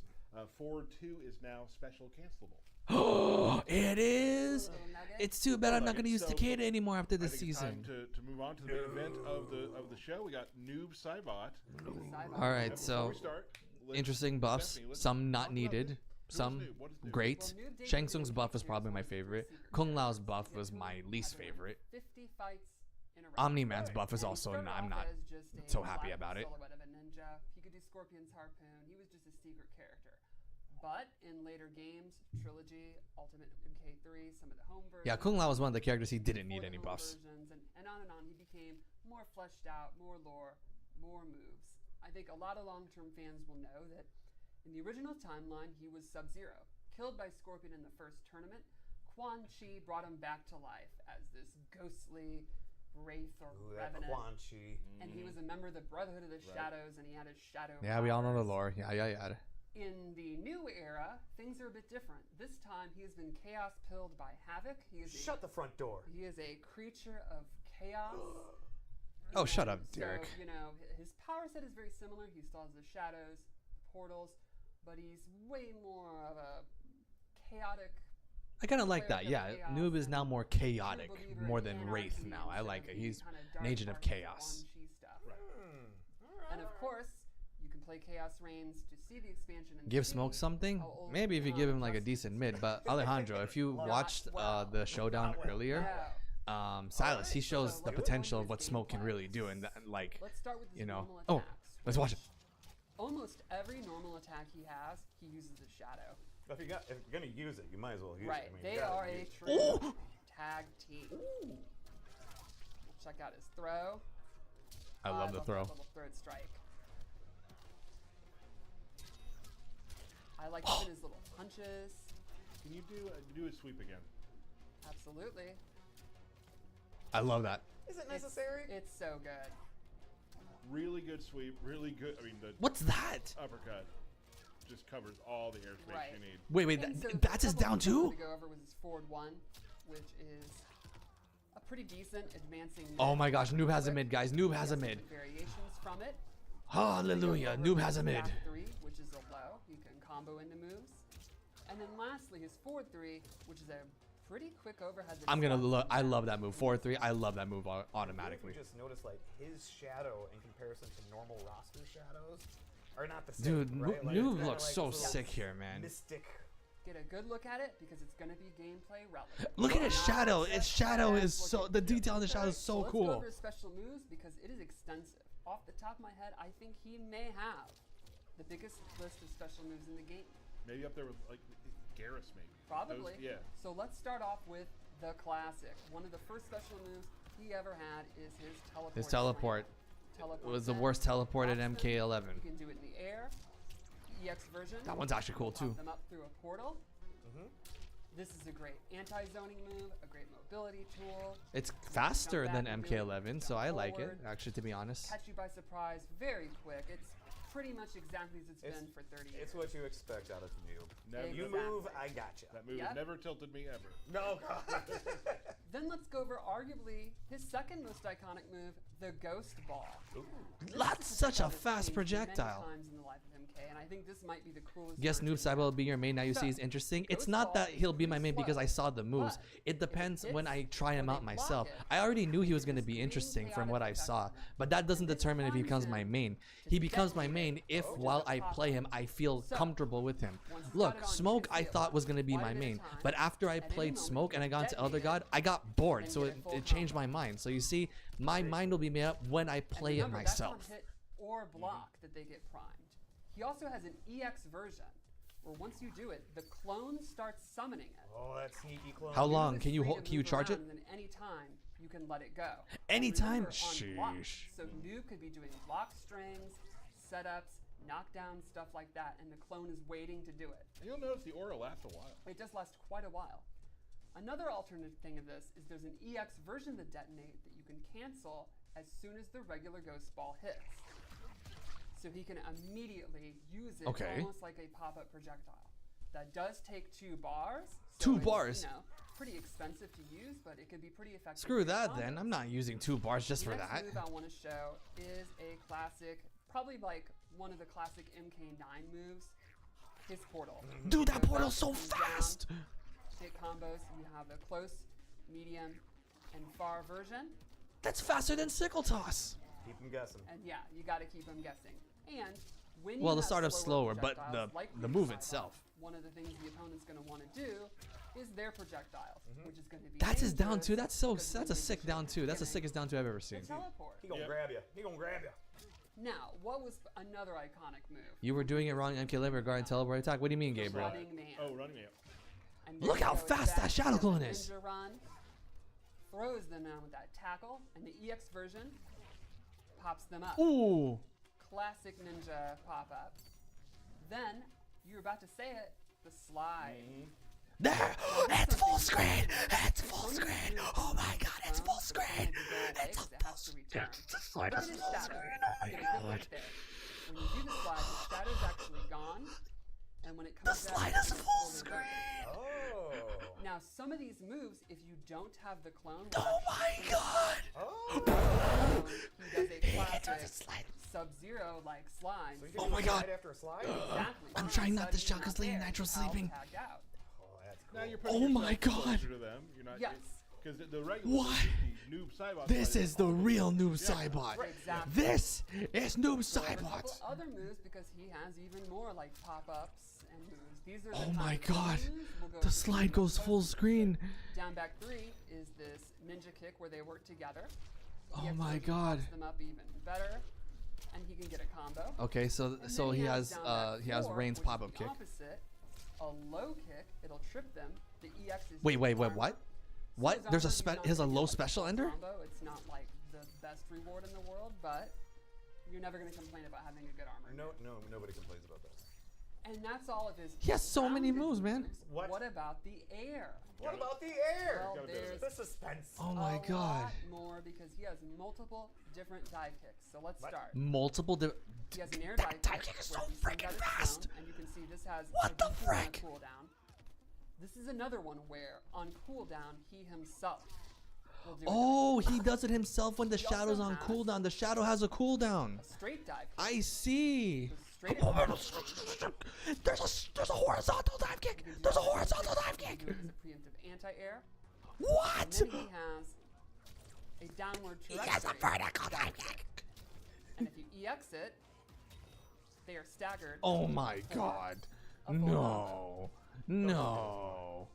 forward 2 is now special cancelable. Oh, it is. Little nugget. It's too bad I'm not Like going to it. use So, Takeda anymore after I this think it's time season. to move on to the main event of the show. We got Noob Saibot. Saibot. All right, Before so we start, let's- interesting buffs. Stephanie, let's Some talk not about needed. this. Who's Some Noob? What is Noob? great. Well, Noob did Shang get Tsung's the buff was Here's probably my one favorite. secret. Kung Lao's buff Yeah, was Kung my Lao least had to win favorite. 50 fights in a row. Omni-Man's buff is And he also started I'm off not as just a so happy black about it. silhouette of a ninja. He could do Scorpion's harpoon. He was just a secret character. But in later games, Trilogy, Ultimate MK3, some of the home versions. Yeah, Kung Lao was one of the characters he didn't need before the any home buffs. versions, and on, he became more fleshed out, more lore, more moves. I think a lot of long-term fans will know that in the original timeline, he was Sub-Zero, killed by Scorpion in the first tournament. Quan Chi brought him back to life as this ghostly wraith or Ooh, that revenant. Quan Chi. And he was a member of the Brotherhood of the Shadows, and he had his shadow Yeah, we all know the powers. lore. Yeah. In the new era, things are a bit different. This time, he has been chaos pilled by Havoc. He is Shut the front door. He is a creature of chaos. Oh, shut up, So, Derek. you know, his power set is very similar. He still has the shadows, portals, but he's way more of a chaotic. I kind of like player that. of Yeah, chaos Noob is and now more true chaotic, believer more in than anarchy Wraith now. I instead like of it. the He's kinda an dark agent of arts chaos. Quan Chi stuff. And of course, you can play Chaos Reigns to see the expansion and Give see Smoke something? how old Maybe if you give him like a Justice decent mid. But Alejandro, if you Not watched well. the showdown earlier, Yeah. Silas, he shows So the let's potential go of into what his Smoke can gameplay. really do, and that, like, Let's start with his you know. normal Oh, attacks. let's watch it. Almost every normal attack he has, he uses a shadow. If you're gonna use it, you might as well use Right. it. I mean, They you gotta are a use it. true tag team. Check out his throw. I love the that throw. little third strike. I like even his little punches. Can you do a sweep again? Absolutely. I love that. Is it necessary? It's so good. Really good sweep. Really good. I mean, the What's that? uppercut just covers all the airspace Right. you need. Wait, And so that's his a couple down things I wanted too? to go over was his forward one, which is a pretty decent advancing. Oh mid. my gosh, Noob has a Quick. mid, guys. Noob has He a mid. different variations from it. Hallelujah. Noob has a mid. Back three, which is a low. You can combo into moves. And then lastly, his forward three, which is a pretty quick overhead. that I'm he gonna slots look. in I down. love that move. 4-3. I love that move automatically. You just notice like his shadow in comparison to normal roster shadows are not the same. Dude, right? Like, Noob it's kinda looks like so this little sick here, man. Mystic. Get a good look at it because it's going to be gameplay relevant. Look at his Not shadow. just His shadow as is look so. at- The detail in the shadow is so Let's go cool. over his special moves because it is extensive. Off the top of my head, I think he may have the biggest list of special moves in the game. Maybe up there with like Garrus, maybe. Probably. Those, yeah. So let's start off with the classic. One of the first special moves he ever had is his teleport. His teleport Teleport was the slam. worst teleport at Constant. MK11. You can do it in the air. EX version. That one's actually cool, Pop too. them up through a portal. This is a great anti-zoning move, a great mobility tool. It's faster Jump than back and do it, MK11, so jump I like it. forward, Actually, to be honest. Catch you by surprise very quick. It's pretty much exactly as it's been for 30 years. It's what you expect out of Noob. Never, You Exactly. move, I gotcha. That move Yep. never tilted me ever. No, God. Then let's go over arguably his second most iconic move, the Ghost Ball. This That's is such a that has fast changed projectile. Many times in the life of MK, and I think this might be the coolest. Yes, Noob version Saibot will be your main. Now you see he's So, interesting. It's Ghost not Ball that is he'll be my pretty main because slow, I saw the moves. but It depends when I hits try him or out they block myself. it, I already knew he was going to this be green interesting from chaotic what I effect saw, on it. but that doesn't And this determine if he becomes allows my him main. to He becomes my detonate main it, if which is while a I pop play up. him, I feel So, comfortable with him. once it's got Look, it on, you Smoke can I see it thought was going to be one my at a main, time. but after I At any played moment, Smoke and I you got can into Elder detonate God, I got bored, and so get it, a full it changed my combo. mind. So you see, my mind will be made up when I And play it remember, that's on myself. hit or block that they get primed. He also has an EX version, where once you do it, the clone starts summoning it. Oh, that sneaky clone. How Noob long? is Can you free hold? to Can you move charge it? around, And then anytime you can let it go. Anytime? Remember, on block, Sheesh. so Noob could be doing block strings, setups, knockdowns, stuff like that, and the clone is waiting to do it. And you'll notice the aura lasts a while. It does last quite a while. Another alternative thing of this is there's an EX version of the detonate that you can cancel as soon as the regular ghost ball hits. So he can immediately use it Okay. almost like a pop-up projectile. that does take 2 bars. Two it's, bars? You know, pretty expensive to use, but it can be pretty effective. Screw for that combos. then. I'm not using 2 bars just The for next that. move I want to show is a classic, probably like one of the classic MK9 moves. His portal. Dude, that Goes portal's up, so comes down, fast. hit combos. You have a close, medium, and far version. That's faster than sickle toss. Keep them guessing. And yeah, you got to keep them guessing. And when you Well, the have startup's slower, but projectiles, the- like the Noob move Saibot, itself. One of the things the opponent's going to want to do is their projectiles, which is going to be That's his down dangerous two. That's so. because That's when a you sick get down two. That's the gimmick, sickest down two I've ever seen. they teleport. He gonna grab you. He gonna grab you. Now, what was another iconic move? You were doing it wrong, MK Limb regarding teleport attack. What do you mean, Gabriel? Running Man. Oh, running man. And Look there how you go, fast that shadow does a clone is. ninja run, throws them down with that tackle, and the EX version pops them up. Ooh. Classic ninja pop-up. Then, you're about to say it, the slide. There. It's full screen. It's full screen. Oh my God, it's full screen. It's a full screen. The slide is full screen. Oh my God. When you do the slide, the shadow's actually gone. And when it The comes out, slide it's is full fully screen. dark. Oh. Now, some of these moves, if you don't have the clone, Oh my God. Oh. he does a He does a classic slide. Sub-Zero like slide. So you Oh can my do a God. slide after a slide? Exactly. I'm trying not to Suddenly shout 'cause Lady there, Nitro's Khaos sleeping. tagged out. Oh, that's cool. Now you're putting Oh my yourself God. closer to them. You're not. Yes. Because the regular What? the Noob Saibot This slide is the real Noob Saibot. Exactly. This is Noob So there are a Saibot. couple other moves because he has even more like pop-ups and moves. These are the Oh my kind of God. moves. We'll go The over slide them goes real full quick. screen. Down back 3 is this ninja kick where they work together. Oh EX my version God. pops them up even better, and he can get a combo. Okay, so And so then he down has back he has 4, Rain's which is pop-up the kick. Opposite, a low kick, it'll trip them. The EX is Wait, just wait, wait, armor. what? So What? his There's a armor, he's not he has a gonna get, low like, special full ender? combo. It's not like the best reward in the world, but you're never going to complain about having a good armor. Nobody complains about that. And that's all of his. He has so many grounded moves, man. What? about the air? What about the air? Well, there's The suspense. Oh my a God. lot more because he has multiple different dive kicks. So let's start. Multiple. He has an air That dive kick is where so he sends freaking out his fast. clone, and you can see this has What a the decent amount of frick? cooldown. This is another one where on cooldown he himself will do Oh, he does it himself when the He also shadow's on has- cooldown. The shadow has a cooldown. a straight dive kick. I see. So straight There's a horizontal dive kick. There's a horizontal dive He kick. can do it as a preemptive anti-air. What? And then he has a downward He has a trajectory vertical dive dive kick. kick. And if you EX it, they are staggered. Oh my God. No. No.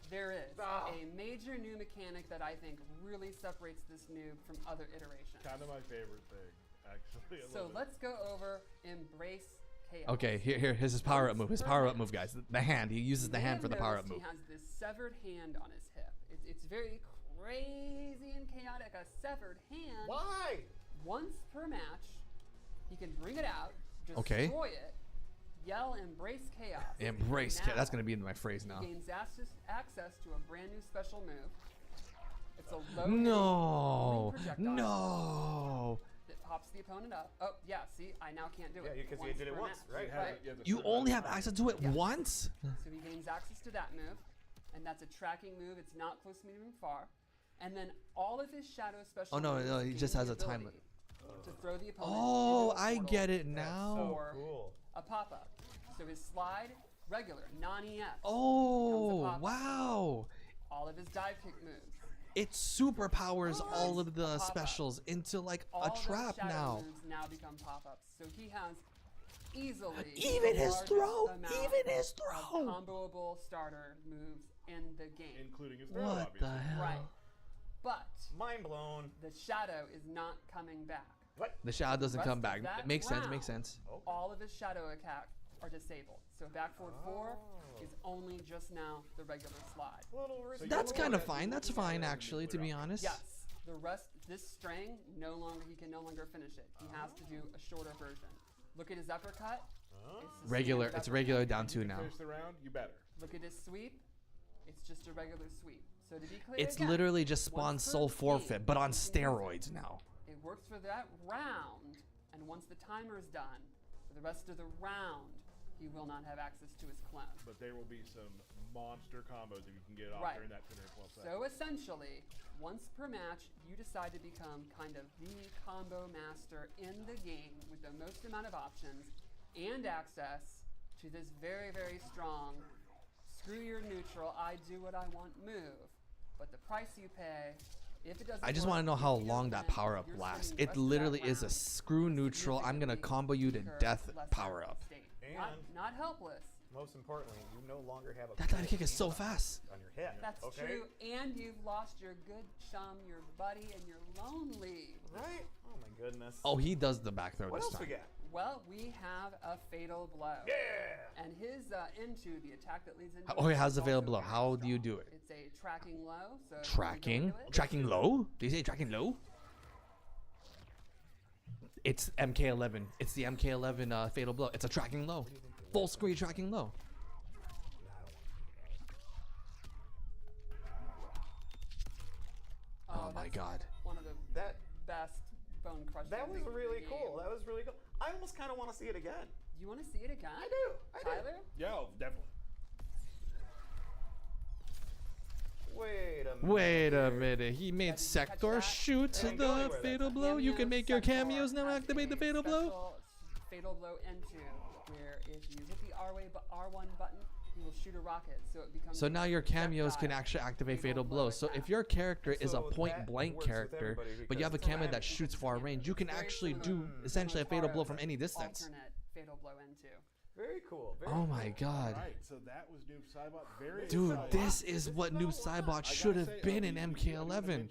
There is a major new mechanic that I think really separates this noob from other iterations. Kind of my favorite thing, actually. I So love it. let's go over Embrace Chaos. Okay, here's his power up move. His power up move, guys. The hand. He uses the You may hand for have the power up noticed move. He has this severed hand on his hip. It's very crazy and chaotic. A severed hand. Why? Once per match, he can bring it out, destroy Okay. it, yell Embrace Chaos. Embrace. Now, That's gonna be in my phrase now. He gains access to a brand new special move. It's a low No. projectile No. that pops the opponent up. Oh yeah, see, I now can't do Yeah, it. because you did it per once, match, right? You have it- you have the You certain only have amount of access to it Yes. once? So he gains access to that move, and that's a tracking move. It's not close, medium, and far. And then all of his shadow special. Oh, no, moves no, he gain just the has a time ability to throw the opponent. Oh, into a I portal get it now. Or Cool. a pop up. So his slide, regular, non-EX. Oh, pop-up. wow. All of his dive kick moves. It superpowers all of the A pop-up. specials into like All a those trap shadow now. moves now become pop-ups. So he has easily Even the his largest throw, amount even his of throw. comboable starter moves in the game. including his throw, What obviously. the hell? Right. But Mind blown. the shadow is not coming back. What? The shadow doesn't Rest come of back. that It makes sense. round, Makes sense. All of his shadow attack are disabled. So back forward 4 is only just now the regular slide. Little risky. That's you're kind of looking at- fine. That's you're looking fine, at it actually, to clear be out. honest. Yes. The rest, this string, he can no longer finish it. He has to do a shorter version. Look at his uppercut. It's the Regular. standard It's regular uppercut. down two now. Finish the round, you better. Look at his sweep. It's just a regular sweep. So to be clear, It's again, literally just Spawn once per Soul game, Forfeit, but on you can use steroids it. now. It works for that round, and once the timer is done, for the rest of the round, he will not have access to his clone. But there will be some monster combos if you can get it off Right. during that 10 or 12 seconds. So essentially, once per match, you decide to become kind of the combo master in the game with the most amount of options and access to this very, very strong, screw your neutral, I do what I want move. But the price you pay, if it doesn't I just work, want to know how if you long don't that win, power up you're lasts. spending the It rest of that literally is a round screw neutral. I'm gonna significantly combo you to weaker, death less power up. state. And- Not helpless. Most importantly, you no longer have a That dive kick is cool so fast. on your hit. That's okay? true, and you've lost your good chum, your buddy, and you're lonely. Right? Oh my goodness. Oh, he does the back throw What this else we time. got? Well, we have a fatal blow. Yeah. And his into the attack that leads into. Okay, it how's the is fatal also blow? very How do you strong. do it? It's a tracking low. So Tracking? Tracking low? Do you say tracking low? It's MK11. It's the MK11 fatal blow. It's a tracking low. Full screen tracking low. Oh my that's god. One of the That best bone crushing. that was things in the really game. cool. That was really cool. I almost kind of want to see it again. You want to see it again? I do. I do. Tyler? Yeah, oh, definitely. Wait a minute. Wait a here. minute. He made did you catch Sector that? shoot They didn't go the anywhere that fatal time. blow. You can Cameo make your Sector cameos now has activate the a fatal blow. special Fatal blow into where if you hit the R1 button, he will shoot a rocket, so it becomes. So a now your cameos can projectile actually activate fatal fatal blow blow. So if attack. your character is a So point that blank works with character, everybody but you have a because- camera that shoots far range, you can Very actually similar do to essentially a fatal blow from Mataro's any distance. Alternate fatal blow into. Very cool. Very Oh cool. my god. All right, so that was Noob Saibot. Very Dude, exciting. this is what Noob Saibot should have been in MK11.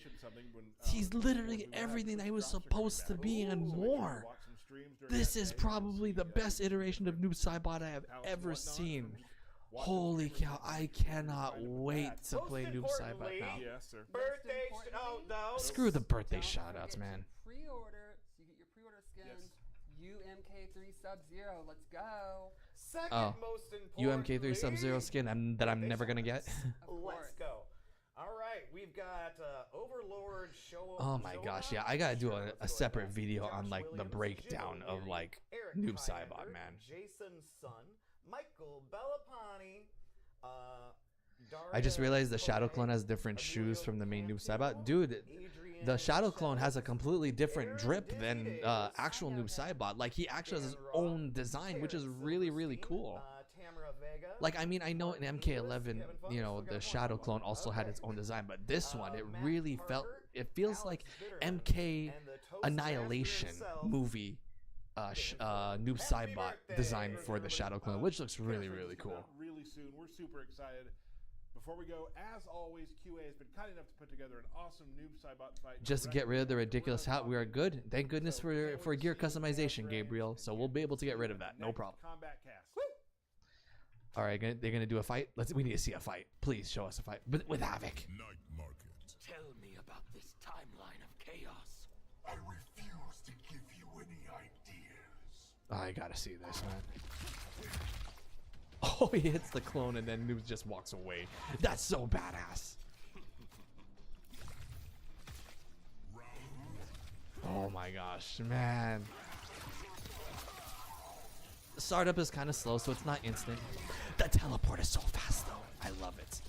He's literally everything that he was supposed to be and more. This is probably the best iteration of Noob Saibot I have ever seen. Holy cow, I cannot wait to play Noob Saibot now. Yes, sir. Birthday shout out. Screw the birthday Don't shoutouts, forget man. to Pre-order, so you get your pre-order skins. UMK3 Sub-Zero, let's go. Second Oh, most important. UMK3 Sub-Zero skin that I'm never gonna get. Of Let's course. go. All right, we've got Overlord show. Oh my gosh, yeah, I gotta do a separate video on like the breakdown of like Noob Saibot, man. Jason Sun, Michael Bellapani, I just realized the Shadow Clone has different shoes from the main Noob Saibot. Dude, the Shadow Clone has a completely different drip than actual Noob Saibot. Like, he actually has his own design, which is really, really cool. Like, I mean, I know in MK11, you know, the Shadow Clone also had its own design, but this one, it really it feels like MK Annihilation movie Noob Saibot design for the Shadow Clone, which looks really, really cool. Really soon. We're super excited. Before we go, as always, QA has been kind enough to put together an awesome Noob Saibot fight. Just get rid of the ridiculous hat. We are good. Thank goodness for gear customization, Gabriel. So we'll be able to get rid of that. No problem. Combat Cast. All right, they're gonna do a fight. We need to see a fight. Please show us a fight, but with Havoc. Night Market. Tell me about this timeline of chaos. I refuse to give you any ideas. I gotta see this, man. Oh, he hits the clone and then Noob just walks away. That's so badass. Oh my gosh, man. The startup is kind of slow, so it's not instant. The teleport is so fast, though. I love it.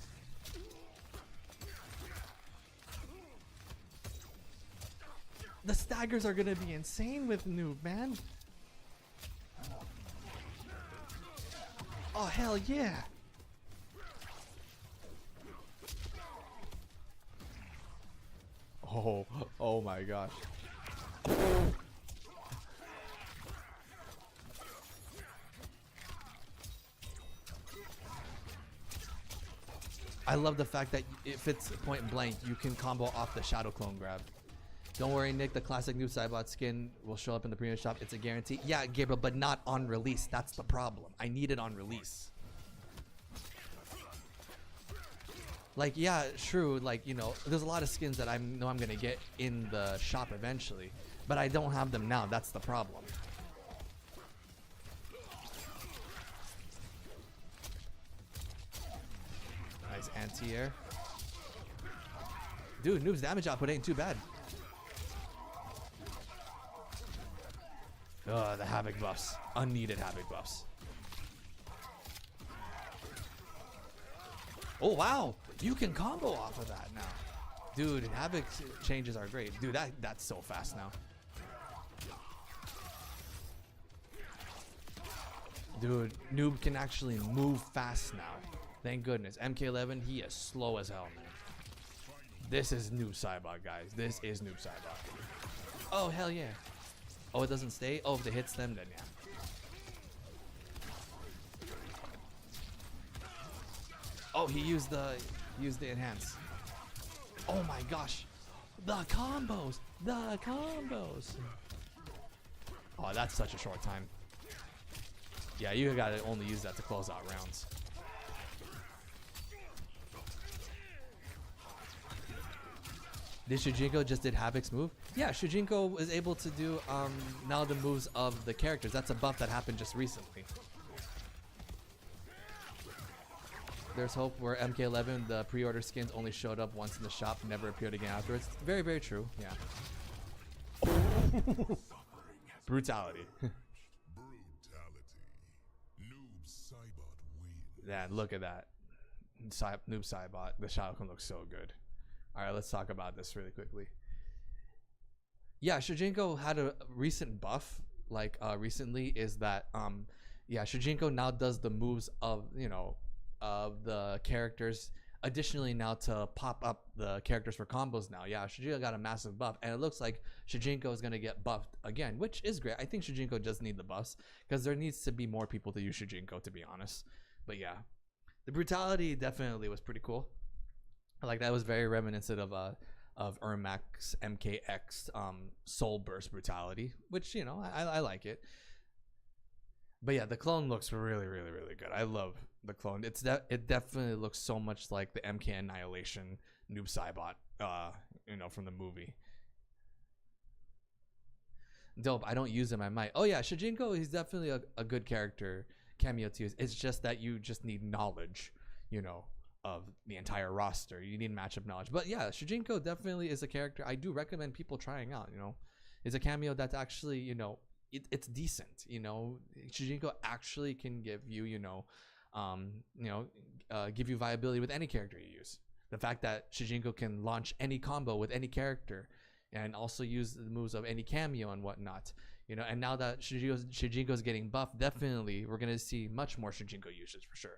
The staggers are gonna be insane with Noob, man. Oh, hell yeah. Oh my gosh. I love the fact that if it's point blank, you can combo off the Shadow Clone grab. Don't worry, Nick, the classic Noob Saibot skin will show up in the premium shop. It's a guarantee. Yeah, Gabriel, but not on release. That's the problem. I need it on release. Like, yeah, true. Like, you know, there's a lot of skins that I know I'm going to get in the shop eventually. But I don't have them now. That's the problem. Nice anti-air. Dude, Noob's damage output ain't too bad. The Havoc buffs. Unneeded Havoc buffs. Oh wow, you can combo off of that now. Dude, Havoc changes are great. Dude, that's so fast now. Dude, Noob can actually move fast now. Thank goodness. MK11, he is slow as hell, man. This is Noob Saibot, guys. This is Noob Saibot. Oh, hell yeah. Oh, it doesn't stay? Oh, if it hits them, then yeah. Oh, he used the enhance. Oh my gosh. The combos. The combos. Oh, that's such a short time. Yeah, you gotta only use that to close out rounds. Did Shujinko just did Havoc's move? Yeah, Shujinko is able to do now the moves of the characters. That's a buff that happened just recently. There's hope where MK11, the pre-order skins only showed up once in the shop, never appeared again afterwards. Very, very true. Yeah. Brutality. Noob Saibot wins. Yeah, look at that. Noob Saibot. The Shadowclone looks so good. All right, let's talk about this really quickly. Yeah, Shujinko had a recent buff, like recently, is that yeah, Shujinko now does the moves of, you know, of the characters. Additionally, now to pop up the characters for combos now. Yeah, Shujinko got a massive buff, and it looks like Shujinko is gonna get buffed again, which is great. I think Shujinko does need the buffs because there needs to be more people to use Shujinko, to be honest. But yeah, the brutality definitely was pretty cool. Like that was very reminiscent of Ermac's MKX Soul Burst brutality, which, you know, I like it. But yeah, the clone looks really, really, really good. I love the clone. It definitely looks so much like the MK Annihilation Noob Saibot, you know, from the movie. Dope. I don't use him. I might. Oh yeah, Shujinko, he's definitely a good character cameo to use. It's just that you just need knowledge, you know, of the entire roster. You need matchup knowledge. But yeah, Shujinko definitely is a character I do recommend people trying out. You know, it's a cameo that's actually, you know, it's decent. You know, Shujinko actually can give you, you know, give you viability with any character you use. The fact that Shujinko can launch any combo with any character and also use the moves of any cameo and whatnot, you know, and now that Shujinko's getting buffed, definitely we're gonna see much more Shujinko usage for sure.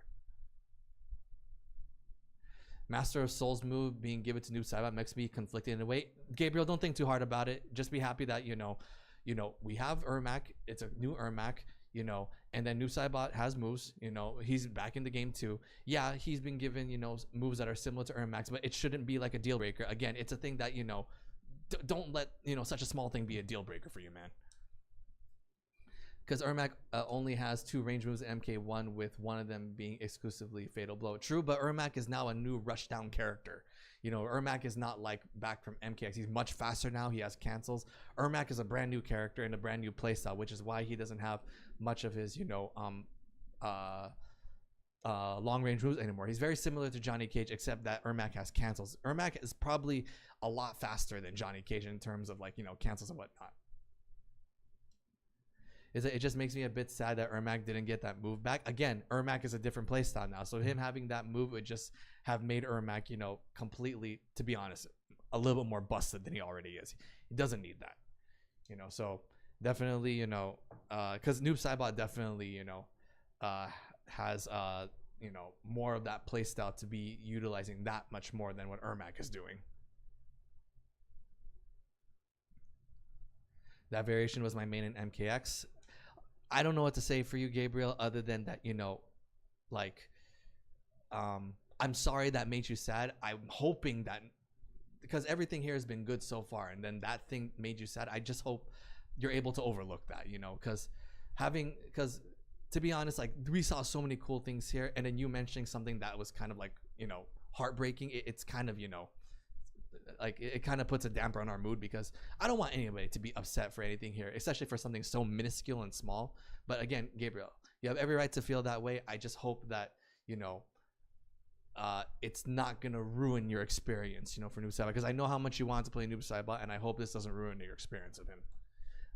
Master of Souls move being given to Noob Saibot makes me conflicted in a way. Gabriel, don't think too hard about it. Just be happy that, you know, we have Ermac. It's a new Ermac, you know, and then Noob Saibot has moves. You know, he's back in the game too. Yeah, he's been given, you know, moves that are similar to Ermac's, but it shouldn't be like a deal breaker. Again, it's a thing that, you know, don't let, you know, such a small thing be a deal breaker for you, man. Because Ermac only has 2 range moves in MK1, with one of them being exclusively Fatal Blow. True, but Ermac is now a new rushdown character. You know, Ermac is not like back from MKX. He's much faster now. He has cancels. Ermac is a brand new character and a brand new playstyle, which is why he doesn't have much of his, you know, long range moves anymore. He's very similar to Johnny Cage, except that Ermac has cancels. Ermac is probably a lot faster than Johnny Cage in terms of, like, you know, cancels and whatnot. It just makes me a bit sad that Ermac didn't get that move back. Again, Ermac is a different playstyle now, so him having that move would just have made Ermac, you know, completely, to be honest, a little bit more busted than he already is. He doesn't need that, you know. So definitely, you know, because Noob Saibot definitely, you know, has you know, more of that playstyle to be utilizing that much more than what Ermac is doing. That variation was my main in MKX. I don't know what to say for you, Gabriel, other than that, you know, like, I'm sorry that made you sad. I'm hoping that, because everything here has been good so far, and then that thing made you sad. I just hope you're able to overlook that, you know, because to be honest, like, we saw so many cool things here, and then you mentioning something that was kind of like, you know, heartbreaking. It's kind of, you know, like, it kind of puts a damper on our mood, because I don't want anybody to be upset for anything here, especially for something so minuscule and small. But again, Gabriel, you have every right to feel that way. I just hope that, you know, it's not gonna ruin your experience, you know, for Noob Saibot, because I know how much you want to play Noob Saibot, and I hope this doesn't ruin your experience of him.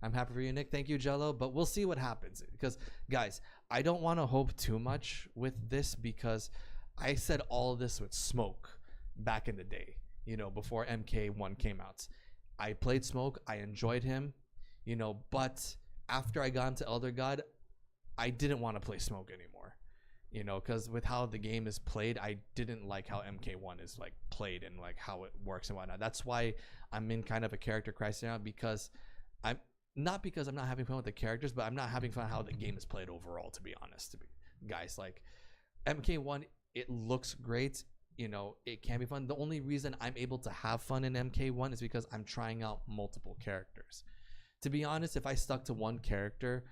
I'm happy for you, Nick. Thank you, Jello. But we'll see what happens, because, guys, I don't want to hope too much with this, because I said all of this with Smoke back in the day, you know, before MK1 came out. I played Smoke, I enjoyed him, you know, but after I got into Elder God, I didn't want to play Smoke anymore, you know, because with how the game is played, I didn't like how MK1 is like played and like how it works and whatnot. That's why I'm in kind of a character crisis now, because I'm not having fun with the characters, but I'm not having fun how the game is played overall, to be honest, guys. Like MK1, it looks great, you know, it can be fun. The only reason I'm able to have fun in MK1 is because I'm trying out multiple characters. To be honest, if I stuck to one character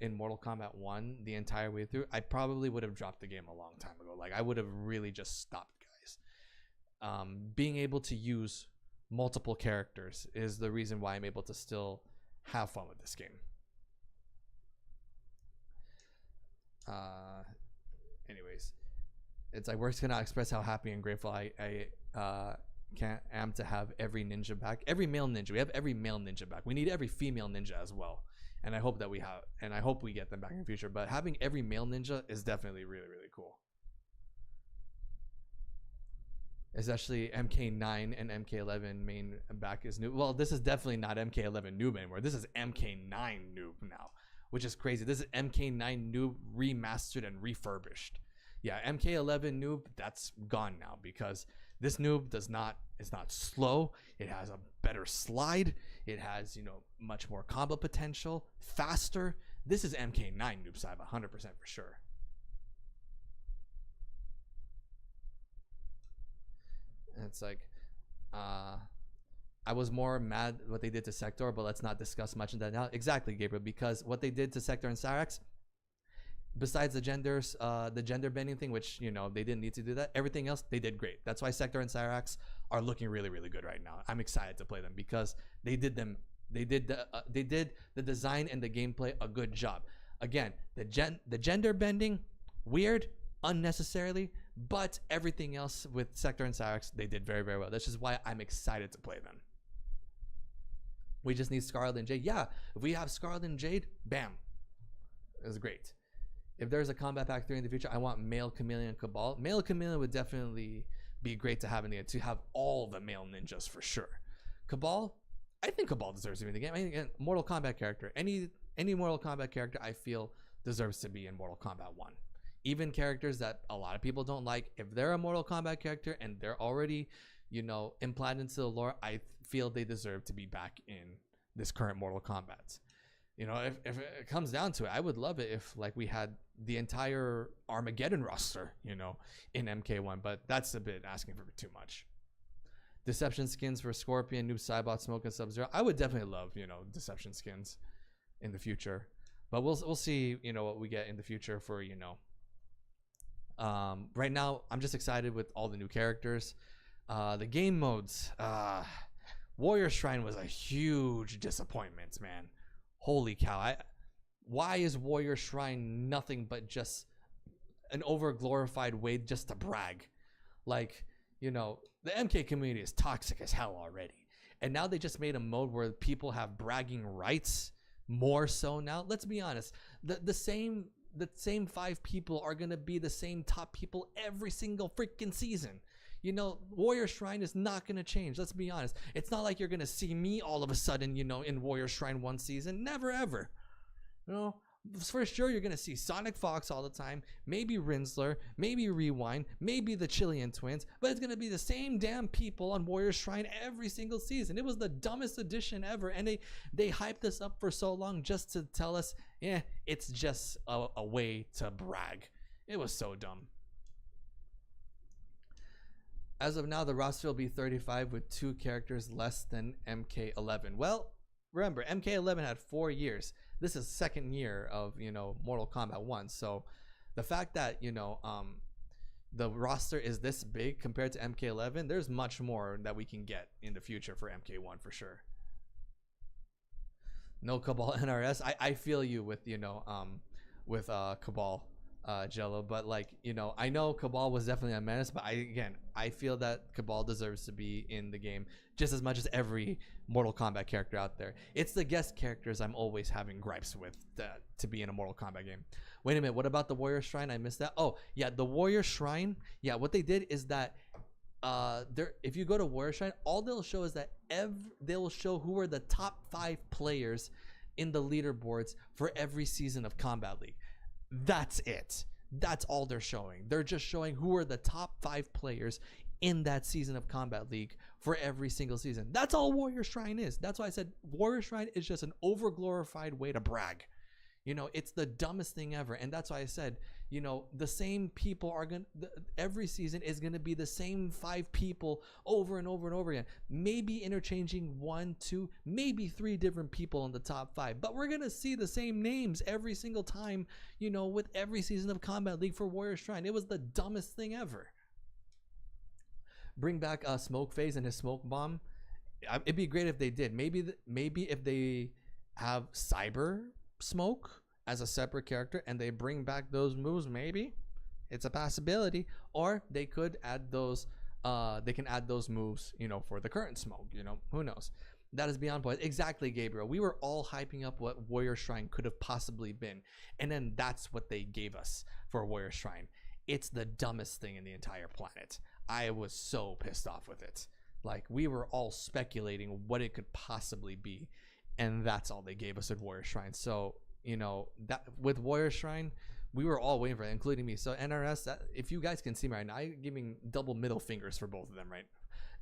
in Mortal Kombat 1 the entire way through, I probably would have dropped the game a long time ago. Like I would have really just stopped, guys. Being able to use multiple characters is the reason why I'm able to still have fun with this game. Anyways, it's like words cannot express how happy and grateful I am to have every ninja back. Every male ninja. We have every male ninja back. We need every female ninja as well. And I hope that we have, and I hope we get them back in the future. But having every male ninja is definitely really, really cool. Especially MK9 and MK11 main back is new. Well, this is definitely not MK11 Noob anymore. This is MK9 Noob now, which is crazy. This is MK9 Noob remastered and refurbished. Yeah, MK11 Noob, that's gone now because this Noob it's not slow. It has a better slide. It has, you know, much more combo potential, faster. This is MK9 Noob Saibot, 100% for sure. And it's like, I was more mad what they did to Sector, but let's not discuss much of that now. Exactly, Gabriel, because what they did to Sector and Cyrax, besides the gender bending thing, which, you know, they didn't need to do that, everything else they did great. That's why Sector and Cyrax are looking really, really good right now. I'm excited to play them because they did the design and the gameplay a good job. Again, the gender bending, weird, unnecessarily, but everything else with Sector and Cyrax they did very, very well. That's just why I'm excited to play them. We just need Scarlet and Jade. Yeah, if we have Scarlet and Jade, bam, it was great. If there's a Combat Pack 3 in the future, I want male Chameleon and Cabal. Male Chameleon would definitely be great to have in the end, to have all the male ninjas for sure. Cabal, I think Cabal deserves to be in the game. I think Mortal Kombat character, any Mortal Kombat character I feel deserves to be in Mortal Kombat 1. Even characters that a lot of people don't like, if they're a Mortal Kombat character and they're already, you know, implanted into the lore, I feel they deserve to be back in this current Mortal Kombat. You know, if it comes down to it, I would love it if like we had the entire Armageddon roster, you know, in MK1, but that's a bit asking for too much. Deception skins for Scorpion, Noob Saibot, Smoke, and Sub-Zero. I would definitely love, you know, Deception skins in the future, but we'll see, you know, what we get in the future for, you know. Right now, I'm just excited with all the new characters. The game modes. Warrior Shrine was a huge disappointment, man. Holy cow. Why is Warrior Shrine nothing but just an over-glorified way just to brag? Like, you know, the MK community is toxic as hell already. And now they just made a mode where people have bragging rights more so now. Let's be honest. The same 5 people are going to be the same top people every single freaking season. You know, Warrior Shrine is not going to change. Let's be honest. It's not like you're going to see me all of a sudden, you know, in Warrior Shrine 1 season. Never, ever. You know, for sure you're going to see Sonic Fox all the time. Maybe Rinsler. Maybe Rewind. Maybe the Chilean Twins. But it's going to be the same damn people on Warrior Shrine every single season. It was the dumbest addition ever. And they hyped this up for so long just to tell us, yeah, it's just a way to brag. It was so dumb. As of now, the roster will be 35 with 2 characters less than MK11. Well, remember, MK11 had 4 years. This is 2nd year of, you know, Mortal Kombat 1. So the fact that, you know, the roster is this big compared to MK11, there's much more that we can get in the future for MK1 for sure. No Cabal NRS. I feel you with, you know, with Cabal. Jello, but like, you know, I know Cabal was definitely a menace, but I feel that Cabal deserves to be in the game just as much as every Mortal Kombat character out there. It's the guest characters I'm always having gripes with to be in a Mortal Kombat game. Wait a minute, what about the Warrior Shrine? I missed that. Oh yeah, the Warrior Shrine. Yeah, what they did is that if you go to Warrior Shrine, all they'll show is that they'll show who are the top 5 players in the leaderboards for every season of Kombat League. That's it. That's all they're showing. They're just showing who are the top 5 players in that season of Kombat League for every single season. That's all Warrior Shrine is. That's why I said Warrior Shrine is just an overglorified way to brag. You know, it's the dumbest thing ever. And that's why I said, you know, the same people are going to, every season is going to be the same 5 people over and over and over again. Maybe interchanging 1, 2, maybe 3 different people in the top 5. But we're going to see the same names every single time, you know, with every season of Kombat League for Warrior Shrine. It was the dumbest thing ever. Bring back Smoke Phase and his smoke bomb. It'd be great if they did. Maybe if they have Cyber Smoke as a separate character and they bring back those moves, maybe it's a possibility. Or they could add those they can add those moves, you know, for the current Smoke, you know, who knows. That is beyond point. Exactly, Gabriel. We were all hyping up what Warrior Shrine could have possibly been, and then that's what they gave us for Warrior Shrine. It's the dumbest thing in the entire planet. I was so pissed off with it. Like, we were all speculating what it could possibly be, and that's all they gave us at Warrior Shrine. So, you know, that with Warrior Shrine, we were all waiting for it, including me. So NRS, if you guys can see me right now, I'm giving double middle fingers for both of them, right?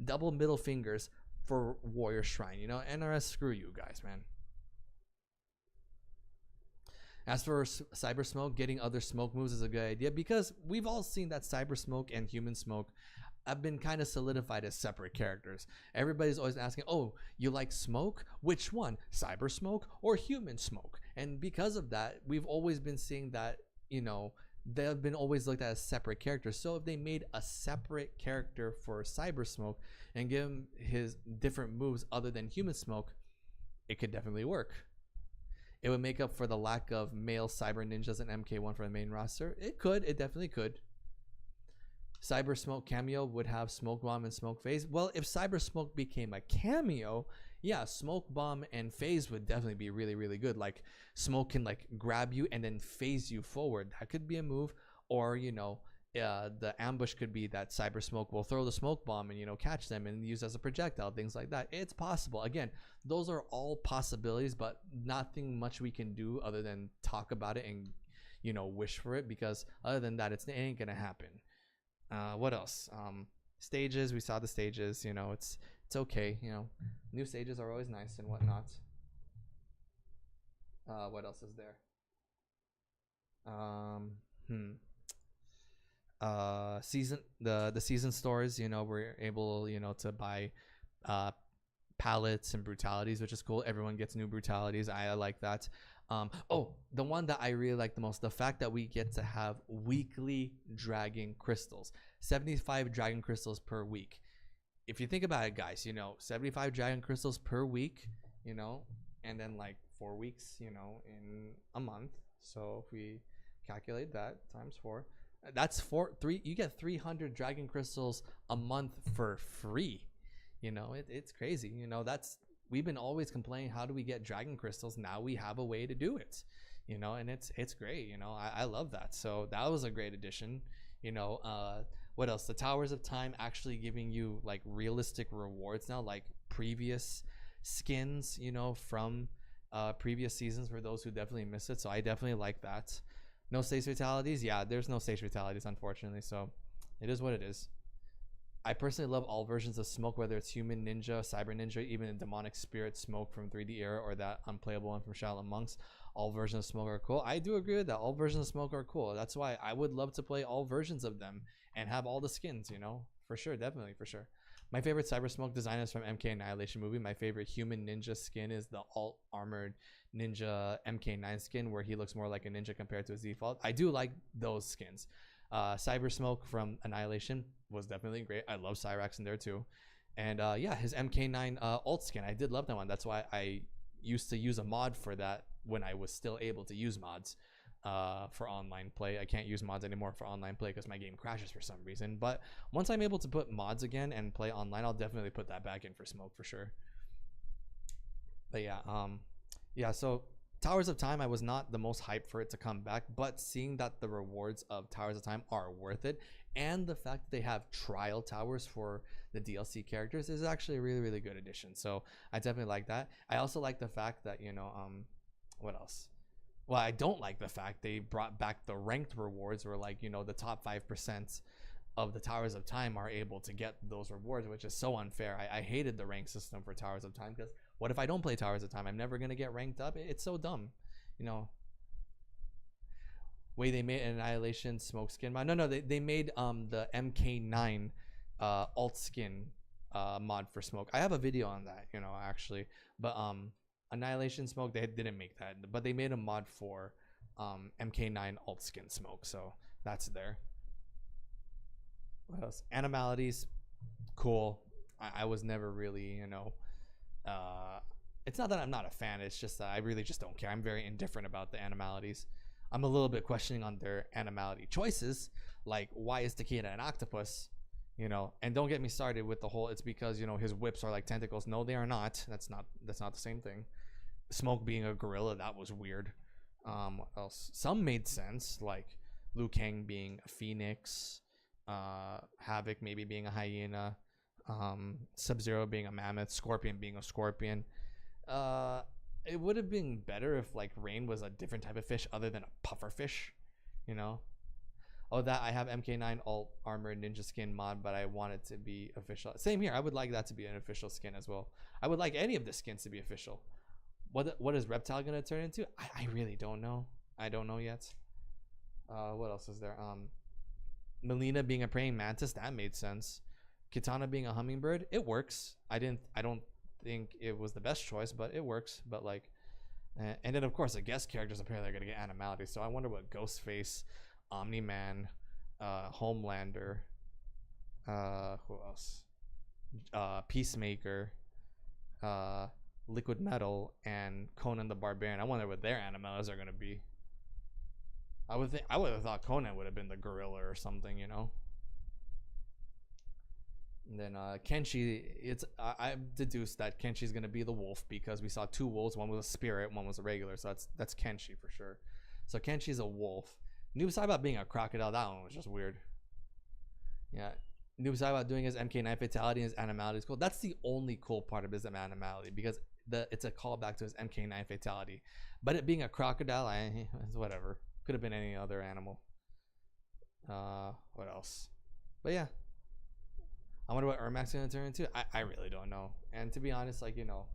Double middle fingers for Warrior Shrine. You know, NRS, screw you guys, man. As for Cyber Smoke, getting other smoke moves is a good idea because we've all seen that Cyber Smoke and Human Smoke have been kind of solidified as separate characters. Everybody's always asking, oh, you like Smoke? Which one? Cyber Smoke or Human Smoke? And because of that, we've always been seeing that, you know, they've been always looked at as separate characters. So if they made a separate character for Cyber Smoke and give him his different moves other than Human Smoke, it could definitely work. It would make up for the lack of male cyber ninjas in MK1 for the main roster. It could. It definitely could. Cyber Smoke cameo would have Smoke Bomb and Smoke Phase. Well, if Cyber Smoke became a cameo, yeah, Smoke Bomb and Phase would definitely be really, really good. Like, Smoke can, like, grab you and then phase you forward. That could be a move. Or, you know, the ambush could be that Cyber Smoke will throw the Smoke Bomb and, you know, catch them and use as a projectile, things like that. It's possible. Again, those are all possibilities, but nothing much we can do other than talk about it and, you know, wish for it, because other than that, it ain't gonna happen. What else? Stages, we saw the stages, you know, it's okay, you know, new stages are always nice and whatnot. What else is there? The season stores, you know, we're able, you know, to buy palettes and brutalities, which is cool. Everyone gets new brutalities. I like that. Oh, the one that I really like the most, the fact that we get to have weekly dragon crystals, 75 dragon crystals per week. If you think about it, guys, you know, 75 dragon crystals per week, you know, and then like 4 weeks, you know, in a month. So if we calculate that times 4, that's you get 300 dragon crystals a month for free. You know, it's crazy. You know, we've been always complaining, how do we get dragon crystals? Now we have a way to do it, you know, and it's great. You know, I love that. So that was a great addition. You know, what else? The Towers of Time actually giving you like realistic rewards now, like previous skins, you know, from previous seasons for those who definitely miss it. So I definitely like that. No stage fatalities. Yeah, there's no stage fatalities, unfortunately. So it is what it is. I personally love all versions of Smoke, whether it's Human Ninja, Cyber Ninja, even a Demonic Spirit Smoke from 3D Era, or that unplayable one from Shaolin Monks. All versions of Smoke are cool. I do agree with that. All versions of Smoke are cool. That's why I would love to play all versions of them and have all the skins, you know, for sure. Definitely, for sure. My favorite Cyber Smoke design is from MK Annihilation movie. My favorite Human Ninja skin is the alt armored ninja MK9 skin, where he looks more like a ninja compared to his default. I do like those skins. Cyber Smoke from Annihilation was definitely great. I love Cyrax in there too. And yeah, his MK9 alt skin, I did love that one. That's why I used to use a mod for that when I was still able to use mods. for online play. I can't use mods anymore for online play because my game crashes for some reason. But once I'm able to put mods again and play online, I'll definitely put that back in for Smoke for sure. But yeah, so Towers of Time, I was not the most hyped for it to come back, but seeing that the rewards of Towers of Time are worth it, and the fact that they have trial towers for the DLC characters is actually a really, really good addition. So I definitely like that. I also like the fact that, you know, what else? Well, I don't like the fact they brought back the ranked rewards where, like, you know, the top 5% of the Towers of Time are able to get those rewards, which is so unfair. I hated the rank system for Towers of Time because what if I don't play Towers of Time? I'm never going to get ranked up. It's so dumb, you know. Wait, they made an Annihilation Smoke skin mod? No, they made the MK9 alt skin mod for Smoke. I have a video on that, you know, actually. But Annihilation Smoke, they didn't make that, but they made a mod for MK9 alt skin Smoke, so that's there. What else? Animalities, cool. I was never really, you know, it's not that I'm not a fan, it's just that I really just don't care. I'm very indifferent about the animalities. I'm a little bit questioning on their animality choices, like why is Takeda an octopus, you know? And don't get me started with the whole it's because, you know, his whips are like tentacles. No, they are not. That's not the same thing. Smoke being a gorilla, that was weird. What else? Some made sense, like Liu Kang being a phoenix, Havoc maybe being a hyena, Sub-Zero being a mammoth, Scorpion being a scorpion. It would have been better if like Rain was a different type of fish other than a puffer fish, you know. Oh, that I have MK9 alt armor ninja skin mod, but I want it to be official. Same here. I would like that to be an official skin as well. I would like any of the skins to be official. What is Reptile gonna turn into? I really don't know. I don't know yet. What else is there? Melina being a praying mantis, that made sense. Kitana being a hummingbird, it works. I don't think it was the best choice, but it works. But like, and then of course the guest characters apparently are gonna get animality. So I wonder what Ghostface, Omni-Man, Homelander, who else? Peacemaker, Liquid Metal, and Conan the Barbarian. I wonder what their animals are gonna be. I would have thought Conan would have been the gorilla or something, you know. And then Kenshi, I've deduced that Kenshi's gonna be the wolf because we saw two wolves. One was a spirit, one was a regular. So that's Kenshi for sure. So Kenshi's a wolf. Noob Saibot being a crocodile, that one was just weird. Yeah, Noob Saibot doing his MK9 fatality and his animality is cool. That's the only cool part of his animality because it's a callback to his MK9 fatality. But it being a crocodile, it's whatever. Could have been any other animal. What else? But yeah, I wonder what Ermac's gonna turn into. I really don't know. And to be honest, like, you know,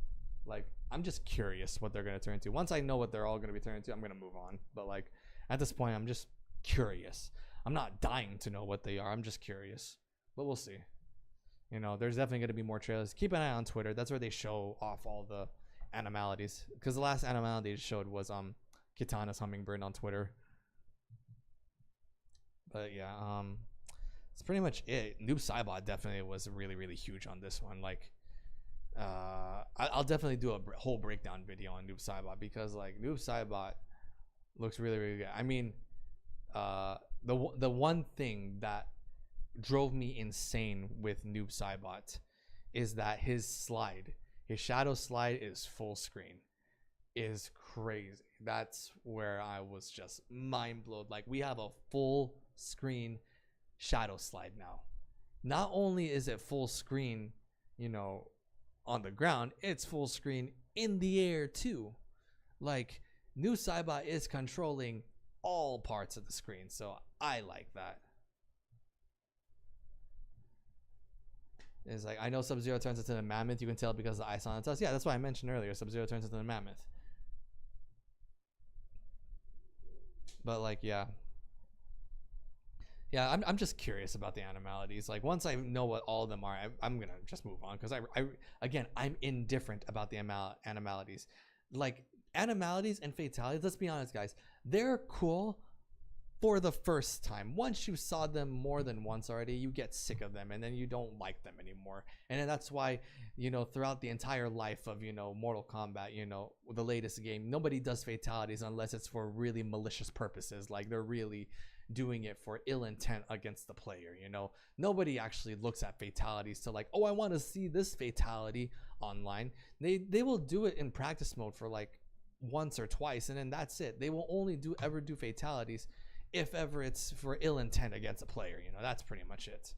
like I'm just curious what they're gonna turn into. Once I know what they're all gonna be turned into, I'm gonna move on. But like at this point, I'm just curious. I'm not dying to know what they are. I'm just curious. But we'll see. You know, there's definitely gonna be more trailers. Keep an eye on Twitter. That's where they show off all the animalities. Because the last animality they showed was Kitana's hummingbird on Twitter. But yeah, it's pretty much it. Noob Saibot definitely was really, really huge on this one. Like, I'll definitely do a whole breakdown video on Noob Saibot because like Noob Saibot looks really, really good. I mean, the one thing that drove me insane with Noob Saibot is that his shadow slide is full screen, is crazy. That's where I was just mind blown. Like we have a full screen shadow slide now. Not only is it full screen, you know, on the ground, it's full screen in the air too. Like Noob Saibot is controlling all parts of the screen, so I like that. It's like I know Sub-Zero turns into the mammoth. You can tell because of the ice on its tusk. Yeah, that's why I mentioned earlier. Sub-Zero turns into the mammoth. But like, yeah, I'm just curious about the animalities. Like once I know what all of them are, I'm gonna just move on because I'm indifferent about the animalities. Like animalities and fatalities. Let's be honest, guys. They're cool for the first time. Once you saw them more than once already, you get sick of them and then you don't like them anymore. And then that's why, you know, throughout the entire life of, you know, Mortal Kombat, you know, the latest game, nobody does fatalities unless it's for really malicious purposes. Like they're really doing it for ill intent against the player, you know. Nobody actually looks at fatalities to like, oh, I want to see this fatality online. They will do it in practice mode for like once or twice, and then that's it. They will only ever do fatalities if ever it's for ill intent against a player, you know. That's pretty much it.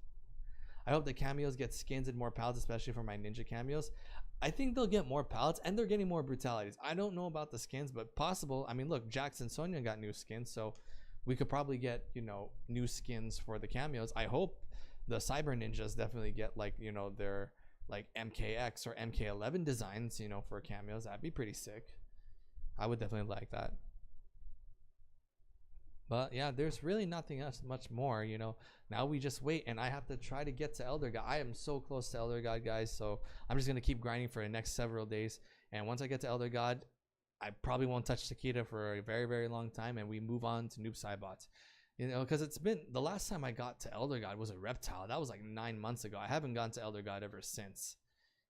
I hope the cameos get skins and more palettes, especially for my ninja cameos. I think they'll get more palettes and they're getting more brutalities. I don't know about the skins, but possible. I mean, look, Jax and Sonya got new skins, so we could probably get, you know, new skins for the cameos. I hope the Cyber Ninjas definitely get, like, you know, their like MKX or MK11 designs, you know, for cameos. That'd be pretty sick. I would definitely like that. But yeah, there's really nothing else much more, you know. Now we just wait, and I have to try to get to Elder God. I am so close to Elder God, guys, so I'm just gonna keep grinding for the next several days. And once I get to Elder God, I probably won't touch Takeda for a very, very long time, and we move on to Noob Saibot. You know, because it's been, the last time I got to Elder God was a Reptile. That was like 9 months ago. I haven't gone to Elder God ever since.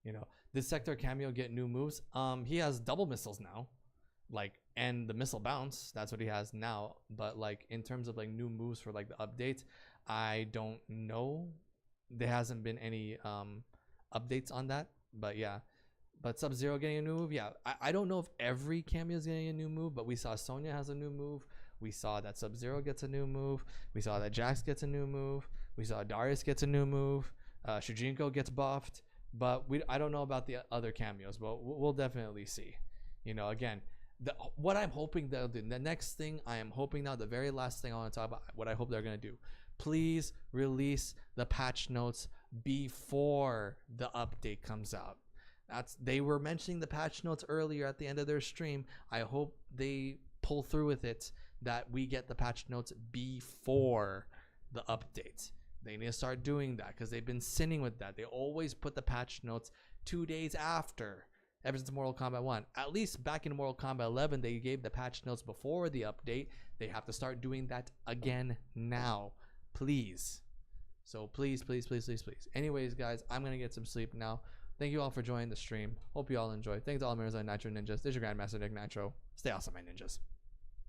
You know, did Sector Cameo get new moves? He has double missiles now, like, and the missile bounce. That's what he has now. But like in terms of like new moves for like the updates, I don't know. There hasn't been any updates on that. But yeah. But Sub-Zero getting a new move, yeah. I don't know if every cameo is getting a new move, but we saw Sonya has a new move. We saw that Sub-Zero gets a new move. We saw that Jax gets a new move. We saw Darius gets a new move. Shujinko gets buffed. But I don't know about the other cameos, but we'll definitely see. You know, again, what I'm hoping they'll do, the next thing I am hoping now, the very last thing I want to talk about, what I hope they're going to do, please release the patch notes before the update comes out. They were mentioning the patch notes earlier at the end of their stream. I hope they pull through with it, that we get the patch notes before the update. They need to start doing that because they've been sinning with that. They always put the patch notes 2 days after, ever since Mortal Kombat 1. At least back in Mortal Kombat 11, they gave the patch notes before the update. They have to start doing that again now. Please. So please, please, please, please, please. Anyways, guys, I'm going to get some sleep now. Thank you all for joining the stream. Hope you all enjoyed. Thanks to all members of Nitro Ninjas. This is your Grandmaster Nick Nitro. Stay awesome, my ninjas.